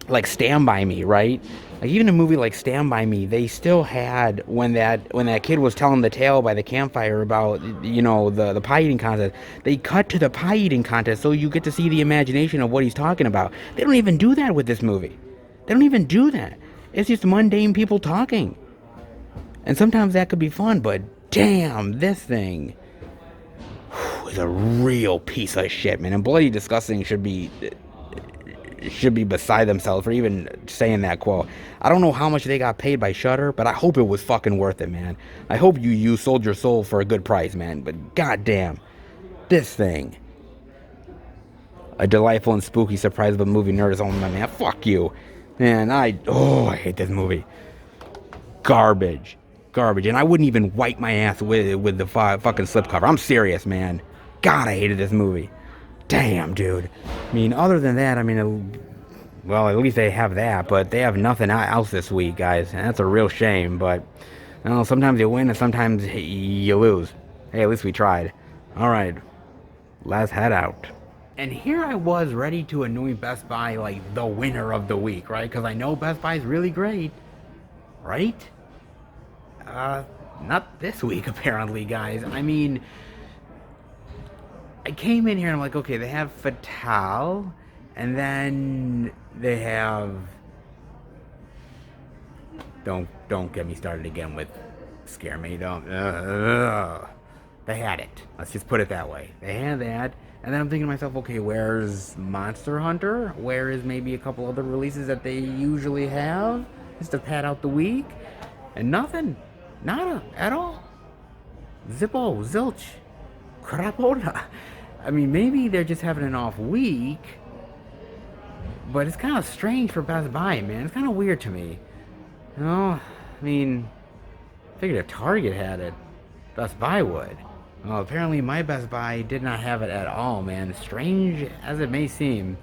like Stand By Me, right? Like, even a movie like Stand By Me, they still had, when that kid was telling the tale by the campfire about, you know, the pie eating contest, they cut to the pie eating contest so you get to see the imagination of what he's talking about. They don't even do that with this movie. They don't even do that. It's just mundane people talking. And sometimes that could be fun, but damn, this thing is a real piece of shit, man. And Bloody Disgusting should be beside themselves for even saying that quote. I don't know how much they got paid by Shudder, but I hope it was fucking worth it, man. I hope you sold your soul for a good price, man. But goddamn, this thing. A delightful and spooky surprise of a movie nerd is on my man. Fuck you. Man, I hate this movie. Garbage. And I wouldn't even wipe my ass with the fucking slipcover. I'm serious, man. God, I hated this movie. Damn, dude. I mean, other than that, I mean, well, at least they have that, but they have nothing else this week, guys. And that's a real shame, but, you know, sometimes you win and sometimes you lose. Hey, at least we tried. Alright, let's head out. And here I was ready to anoint Best Buy like the winner of the week, right? Because I know Best Buy is really great, right? Not this week, apparently, guys. I mean, I came in here and I'm like, okay, they have Fatale, and then they have... Don't get me started again with Scare Me. Don't... They had it. Let's just put it that way. They had that, and then I'm thinking to myself, okay, where's Monster Hunter? Where is maybe a couple other releases that they usually have just to pad out the week? And nothing. Nada. At all. Zippo. Zilch. Crapola. I mean, maybe they're just having an off week, but it's kind of strange for Best Buy, man. It's kind of weird to me. You know, I mean, I figured if Target had it, Best Buy would. Well, apparently my Best Buy did not have it at all, man. Strange as it may seem.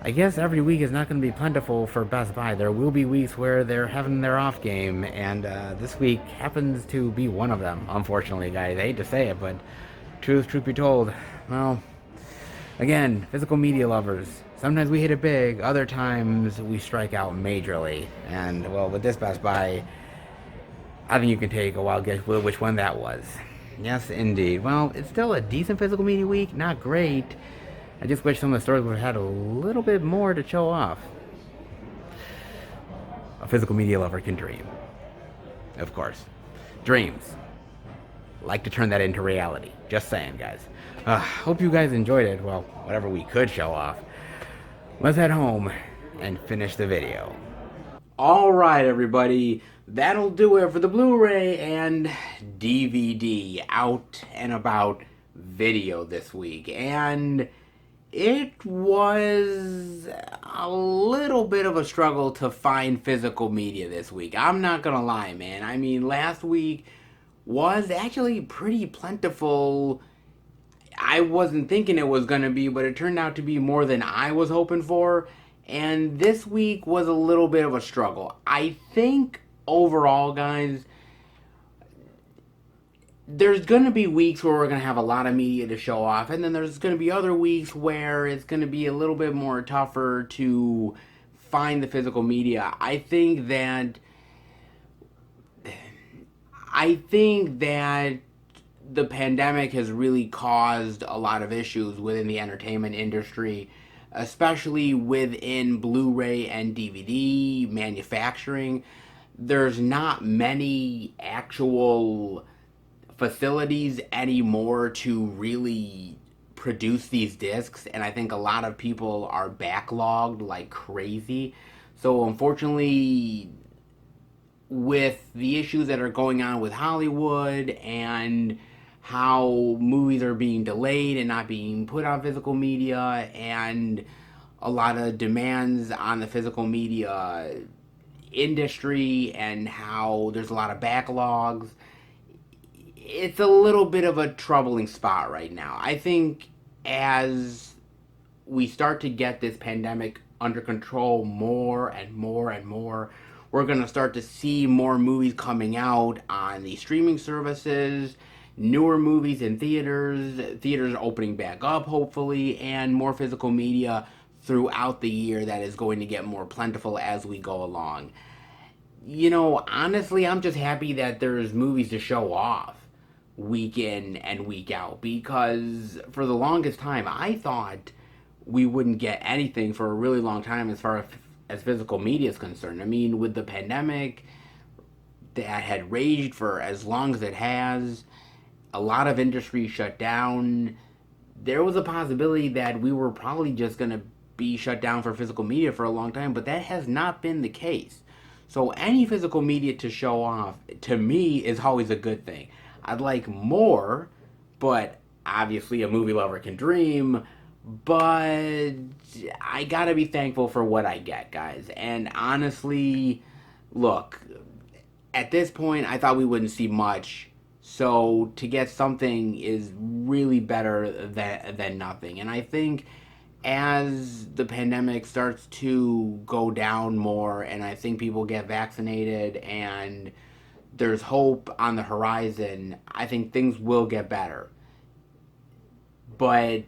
I guess every week is not going to be plentiful for Best Buy. There will be weeks where they're having their off game, and this week happens to be one of them, unfortunately, guys. I hate to say it, but truth be told, well, again, physical media lovers, sometimes we hit it big, other times we strike out majorly. And, well, with this Best Buy, I think you can take a wild guess which one that was. Yes, indeed. Well, it's still a decent physical media week, not great. I just wish some of the stores would have had a little bit more to show off. A physical media lover can dream. Of course. Dreams. Like to turn that into reality. Just saying, guys. Hope you guys enjoyed it. Well, whatever we could show off. Let's head home and finish the video. Alright, everybody. That'll do it for the Blu-ray and DVD out and about video this week. And it was a little bit of a struggle to find physical media this week. I'm not gonna lie, man. I mean, last week was actually pretty plentiful. I wasn't thinking it was gonna be, but it turned out to be more than I was hoping for. And this week was a little bit of a struggle. I think overall, guys, there's going to be weeks where we're going to have a lot of media to show off, and then there's going to be other weeks where it's going to be a little bit more tougher to find the physical media. I think that the pandemic has really caused a lot of issues within the entertainment industry, especially within Blu-ray and DVD manufacturing. There's not many actual facilities anymore to really produce these discs, and I think a lot of people are backlogged like crazy. So unfortunately, with the issues that are going on with Hollywood and how movies are being delayed and not being put on physical media, and a lot of demands on the physical media industry, and how there's a lot of backlogs, it's a little bit of a troubling spot right now. I think as we start to get this pandemic under control more and more and more, we're going to start to see more movies coming out on the streaming services, newer movies in theaters opening back up, hopefully, and more physical media throughout the year that is going to get more plentiful as we go along. Honestly, I'm just happy that there's movies to show off week in and week out, because for the longest time I thought we wouldn't get anything for a really long time as far as physical media is concerned. I mean, with the pandemic that had raged for as long as it has, a lot of industries shut down. There was a possibility that we were probably just going to be shut down for physical media for a long time, but that has not been the case. So any physical media to show off, to me, is always a good thing. I'd like more, but obviously a movie lover can dream. But I gotta be thankful for what I get, guys. And honestly, look, at this point, I thought we wouldn't see much. So to get something is really better than nothing. And I think as the pandemic starts to go down more, and I think people get vaccinated, and there's hope on the horizon, I think things will get better. But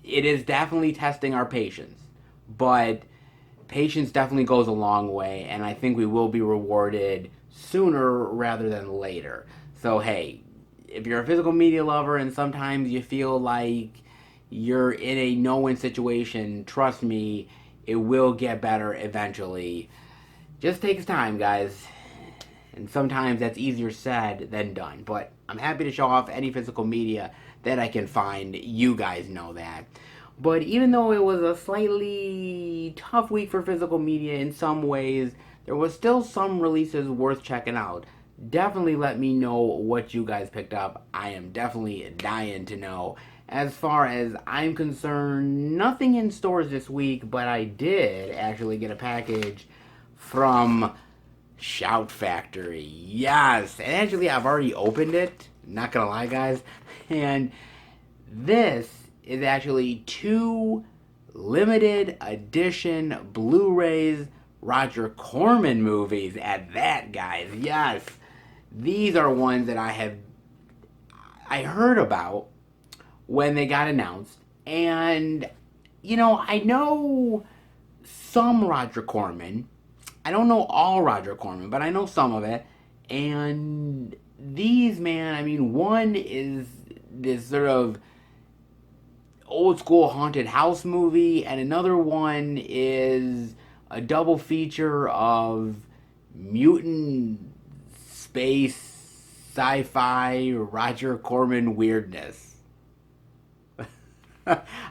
it is definitely testing our patience. But patience definitely goes a long way, and I think we will be rewarded sooner rather than later. So hey, if you're a physical media lover and sometimes you feel like you're in a no-win situation, trust me, it will get better eventually. Just takes time, guys. And sometimes that's easier said than done. But I'm happy to show off any physical media that I can find. You guys know that. But even though it was a slightly tough week for physical media in some ways, there was still some releases worth checking out. Definitely let me know what you guys picked up. I am definitely dying to know. As far as I'm concerned, nothing in stores this week, but I did actually get a package from Shout Factory. Yes! And actually, I've already opened it. Not gonna lie, guys. And this is actually 2 limited edition Blu-rays Roger Corman movies at that, guys. Yes! These are ones that I heard about when they got announced. And, I know some Roger Corman. I don't know all Roger Corman, but I know some of it. And these, man, I mean, one is this sort of old school haunted house movie, and another one is a double feature of mutant space sci-fi Roger Corman weirdness.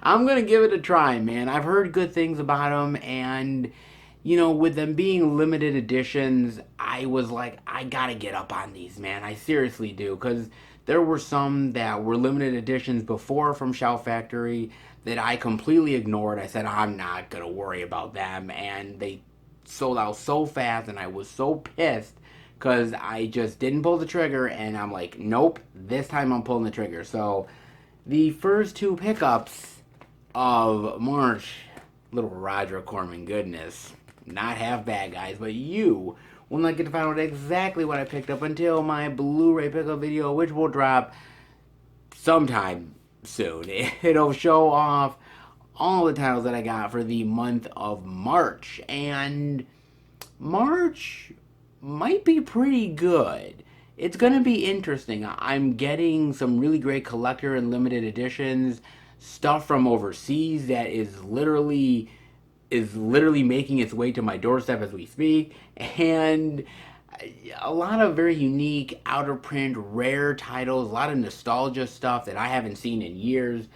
I'm gonna give it a try, man. I've heard good things about them, and with them being limited editions, I was like, I gotta get up on these, man. I seriously do, because there were some that were limited editions before from Shout Factory that I completely ignored. I said, I'm not gonna worry about them, and they sold out so fast, and I was so pissed because I just didn't pull the trigger, and I'm like, nope, this time I'm pulling the trigger. So the first 2 pickups of March, little Roger Corman goodness, not half bad, guys, but you will not get to find out exactly what I picked up until my Blu-ray pickup video, which will drop sometime soon. It'll show off all the titles that I got for the month of March, and March might be pretty good. It's going to be interesting. I'm getting some really great collector and limited editions, stuff from overseas that is literally making its way to my doorstep as we speak, and a lot of very unique out of print rare titles, a lot of nostalgia stuff that I haven't seen in years.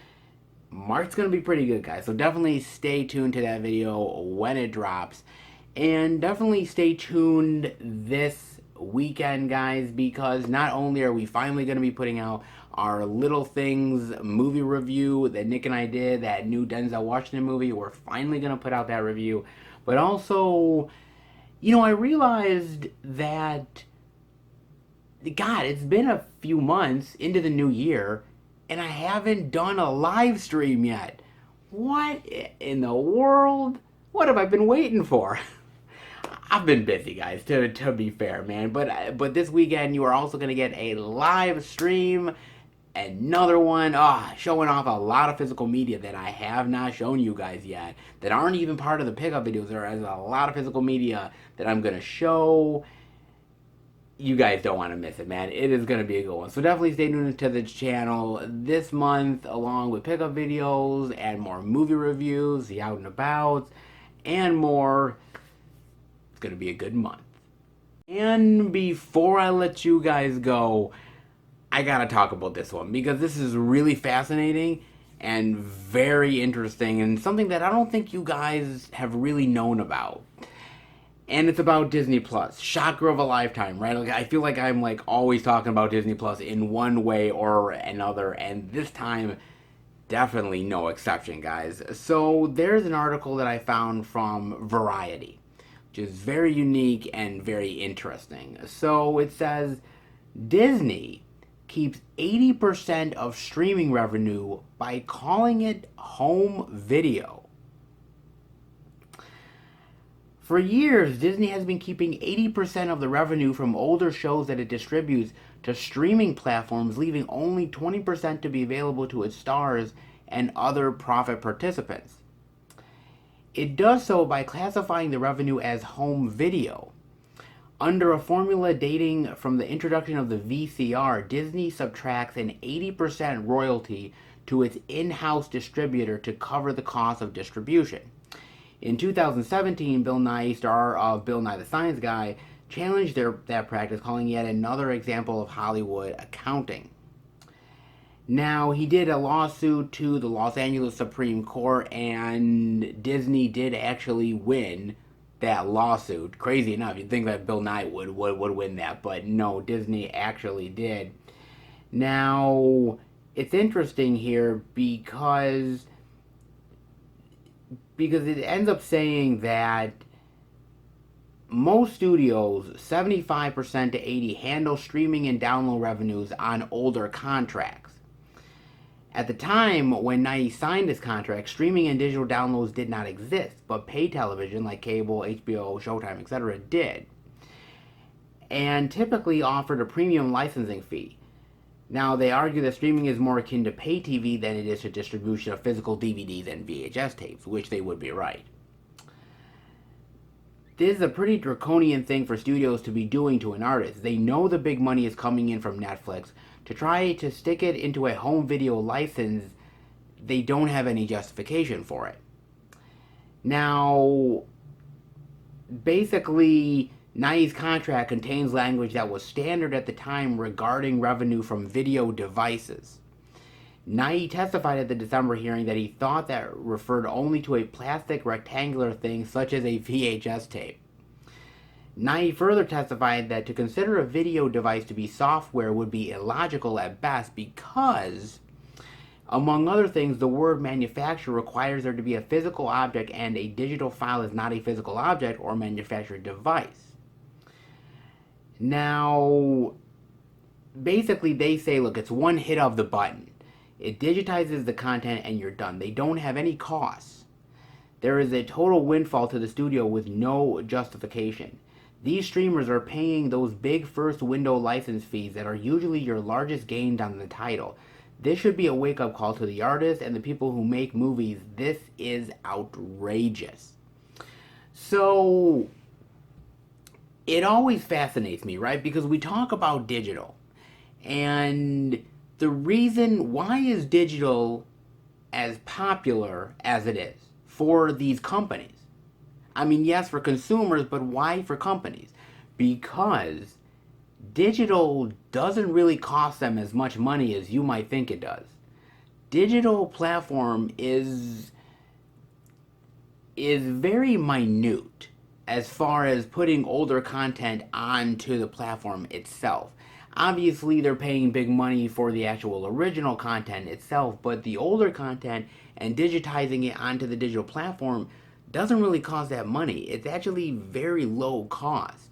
Mark's gonna be pretty good, guys, so definitely stay tuned to that video when it drops, and definitely stay tuned this weekend, guys, because not only are we finally going to be putting out our Little Things movie review that Nick and I did, that new Denzel Washington movie, we're finally going to put out that review, but also, I realized that, God, it's been a few months into the new year, and I haven't done a live stream yet. What in the world? What have I been waiting for? I've been busy, guys, to be fair, man. But this weekend, you are also going to get a live stream, another one, showing off a lot of physical media that I have not shown you guys yet, that aren't even part of the pickup videos. There is a lot of physical media that I'm going to show. You guys don't want to miss it, man. It is going to be a good one. So definitely stay tuned to the channel this month, along with pickup videos and more movie reviews, the out and abouts, and more. It's going to be a good month. And before I let you guys go, I got to talk about this one, because this is really fascinating and very interesting, and something that I don't think you guys have really known about. And it's about Disney Plus. Shocker of a lifetime, right? Like, I feel like I'm always talking about Disney Plus in one way or another, and this time, definitely no exception, guys. So there's an article that I found from Variety, which is very unique and very interesting. So it says, Disney keeps 80% of streaming revenue by calling it home video. For years, Disney has been keeping 80% of the revenue from older shows that it distributes to streaming platforms, leaving only 20% to be available to its stars and other profit participants. It does so by classifying the revenue as home video. Under a formula dating from the introduction of the VCR, Disney subtracts an 80% royalty to its in-house distributor to cover the cost of distribution. In 2017, Bill Nye, star of Bill Nye the Science Guy, challenged that practice, calling yet another example of Hollywood accounting. Now, he did a lawsuit to the Los Angeles Supreme Court, and Disney did actually win that lawsuit. Crazy enough, you'd think that Bill Nye would win that, but no, Disney actually did. Now, it's interesting here because it ends up saying that most studios, 75% to 80%, handle streaming and download revenues on older contracts. At the time when Nye signed this contract, streaming and digital downloads did not exist, but pay television like cable, HBO, Showtime, etc. did, and typically offered a premium licensing fee. Now, they argue that streaming is more akin to pay TV than it is to distribution of physical DVDs and VHS tapes, which they would be right. This is a pretty draconian thing for studios to be doing to an artist. They know the big money is coming in from Netflix. To try to stick it into a home video license, they don't have any justification for it. Now, basically, Nye's contract contains language that was standard at the time regarding revenue from video devices. Nye testified at the December hearing that he thought that referred only to a plastic rectangular thing such as a VHS tape. Nye further testified that to consider a video device to be software would be illogical at best because, among other things, the word manufacturer requires there to be a physical object, and a digital file is not a physical object or manufactured device. Now, basically they say, look, it's one hit of the button. It digitizes the content and you're done. They don't have any costs. There is a total windfall to the studio with no justification. These streamers are paying those big first window license fees that are usually your largest gains on the title. This should be a wake-up call to the artists and the people who make movies. This is outrageous. So, it always fascinates me, right? Because we talk about digital. And the reason why is digital as popular as it is for these companies? I mean, yes, for consumers, but why for companies? Because digital doesn't really cost them as much money as you might think it does. Digital platform is very minute as far as putting older content onto the platform itself. Obviously, they're paying big money for the actual original content itself, but the older content and digitizing it onto the digital platform doesn't really cost that money. It's actually very low cost.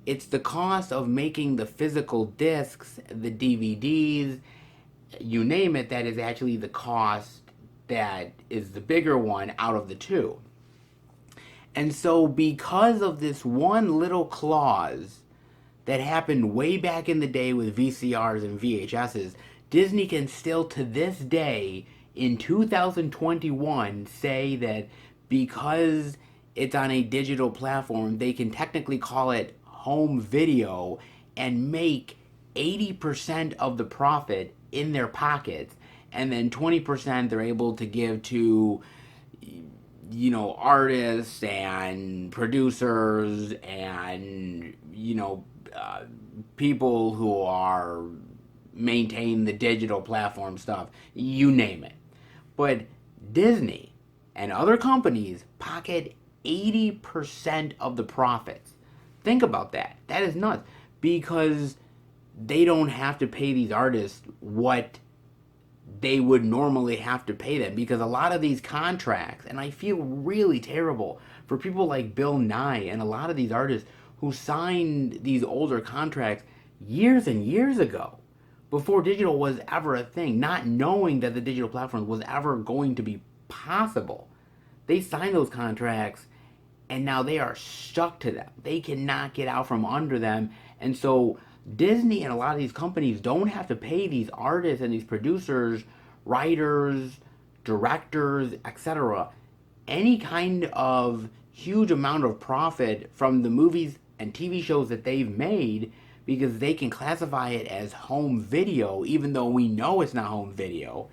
It's the cost of making the physical discs, the DVDs, you name it, that is actually the cost that is the bigger one out of the two. And so, because of this one little clause that happened way back in the day with VCRs and VHSs, Disney can still to this day in 2021 say that because it's on a digital platform, they can technically call it home video and make 80% of the profit in their pockets, and then 20% they're able to give to, artists and producers and, people who are maintain the digital platform stuff, you name it. But Disney and other companies pocket 80% of the profits. Think about that. That is nuts. Because they don't have to pay these artists what they would normally have to pay them. Because a lot of these contracts, and I feel really terrible for people like Bill Nye and a lot of these artists who signed these older contracts years and years ago, before digital was ever a thing, not knowing that the digital platform was ever going to be possible. They signed those contracts and now they are stuck to them. They cannot get out from under them. And so Disney and a lot of these companies don't have to pay these artists and these producers, writers, directors, etc., any kind of huge amount of profit from the movies and TV shows that they've made, because they can classify it as home video, even though we know it's not home video.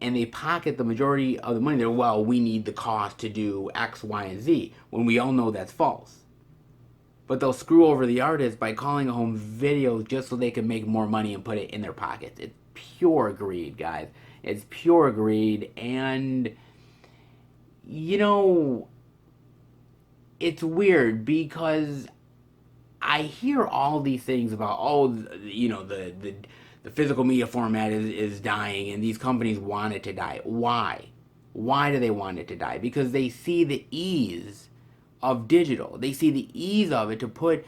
And they pocket the majority of the money. They're, well, we need the cost to do X, Y, and Z, when we all know that's false. But they'll screw over the artist by calling a home video just so they can make more money and put it in their pockets. It's pure greed, guys. It's pure greed. And, it's weird because I hear all these things about, the physical media format is dying and these companies want it to die. Why? Why do they want it to die? Because they see the ease of digital. They see the ease of it to put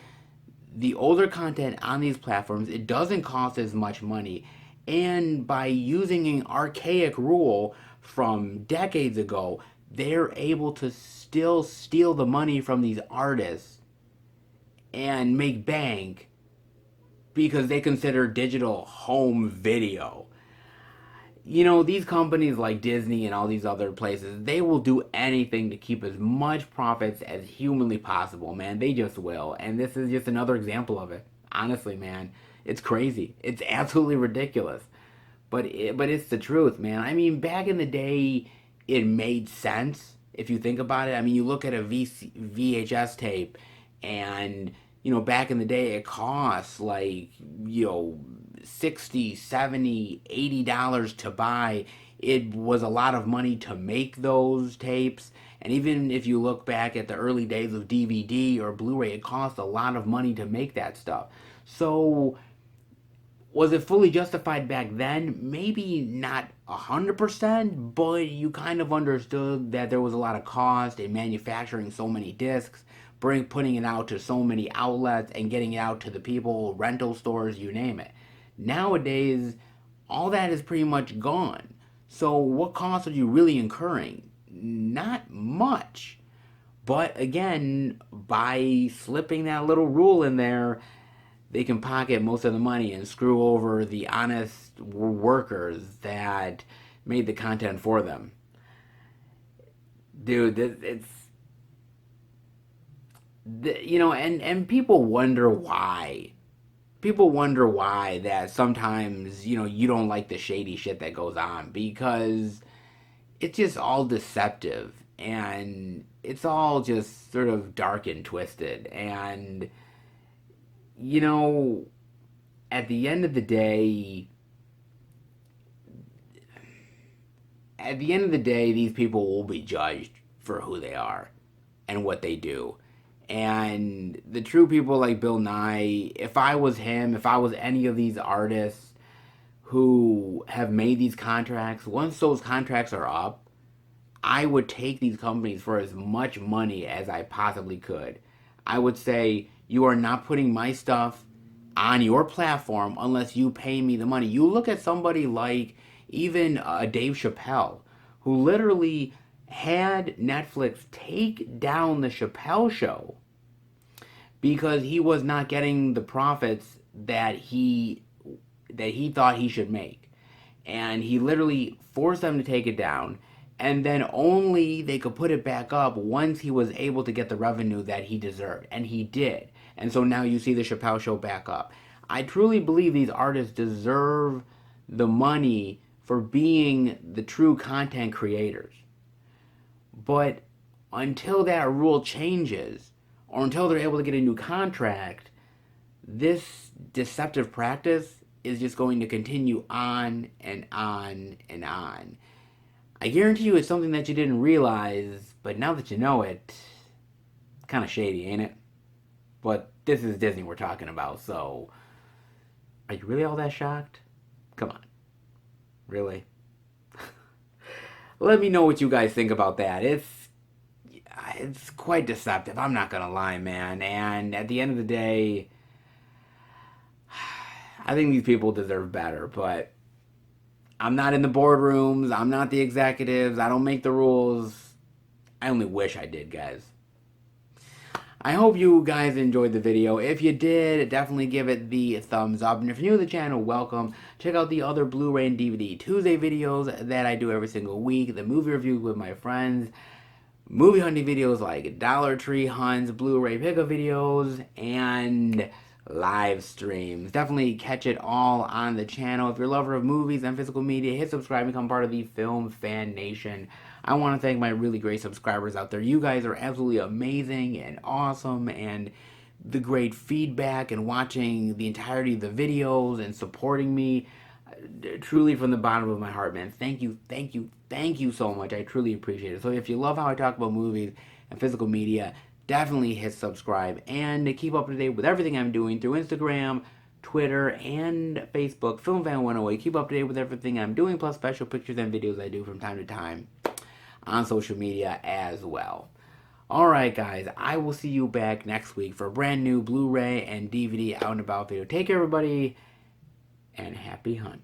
the older content on these platforms. It doesn't cost as much money. And by using an archaic rule from decades ago, they're able to still steal the money from these artists and make bank because they consider digital home video. These companies like Disney and all these other places, they will do anything to keep as much profits as humanly possible, man. They just will. And this is just another example of it. Honestly, man, it's crazy. It's absolutely ridiculous. But it's the truth, man. I mean, back in the day, it made sense if you think about it. I mean, you look at a VHS tape and, back in the day, it costs like, $60, $70, $80 to buy. It was a lot of money to make those tapes. And even if you look back at the early days of DVD or Blu-ray, it cost a lot of money to make that stuff. So, was it fully justified back then? Maybe not 100%, but you kind of understood that there was a lot of cost in manufacturing so many discs, putting it out to so many outlets, and getting it out to the people, rental stores, you name it. Nowadays, all that is pretty much gone. So what costs are you really incurring? Not much. But again, by slipping that little rule in there, they can pocket most of the money and screw over the honest workers that made the content for them. Dude, it's, you know, and people wonder why. People wonder why that sometimes, you know, you don't like the shady shit that goes on, because it's just all deceptive, and it's all just sort of dark and twisted. And, you know, at the end of the day, these people will be judged for who they are and what they do. And the true people like Bill Nye, if I was him, if I was any of these artists who have made these contracts, once those contracts are up, I would take these companies for as much money as I possibly could. I would say, you are not putting my stuff on your platform unless you pay me the money. You look at somebody like even Dave Chappelle, who literally had Netflix take down the Chappelle Show because he was not getting the profits that he thought he should make. And he literally forced them to take it down, and then only they could put it back up once he was able to get the revenue that he deserved. And he did. And so now you see the Chappelle Show back up. I truly believe these artists deserve the money for being the true content creators. But until that rule changes, or until they're able to get a new contract, this deceptive practice is just going to continue on and on and on. I guarantee you it's something that you didn't realize, but now that you know it, it's kind of shady, ain't it? But this is Disney we're talking about, so are you really all that shocked? Come on. Really? Let me know what you guys think about that. It's quite deceptive, I'm not gonna lie, man. And at the end of the day, I think these people deserve better, but I'm not in the boardrooms, I'm not the executives, I don't make the rules. I only wish I did, guys. I hope you guys enjoyed the video. If you did, definitely give it the thumbs up. And if you're new to the channel, welcome. Check out the other Blu-ray and DVD Tuesday videos that I do every single week. The movie reviews with my friends. Movie hunting videos like Dollar Tree hunts, Blu-ray pickup videos, and live streams. Definitely catch it all on the channel. If you're a lover of movies and physical media, hit subscribe and become part of the Film Fan Nation. I want to thank my really great subscribers out there. You guys are absolutely amazing and awesome, and the great feedback and watching the entirety of the videos and supporting me, truly from the bottom of my heart, man. Thank you, thank you, thank you so much. I truly appreciate it. So if you love how I talk about movies and physical media, definitely hit subscribe and keep up to date with everything I'm doing through Instagram, Twitter, and Facebook. Film Fan 108. Keep up to date with everything I'm doing, plus special pictures and videos I do from time to time on social media as well. Alright guys, I will see you back next week for a brand new Blu-ray and DVD out and about video. Take care everybody, and happy hunting.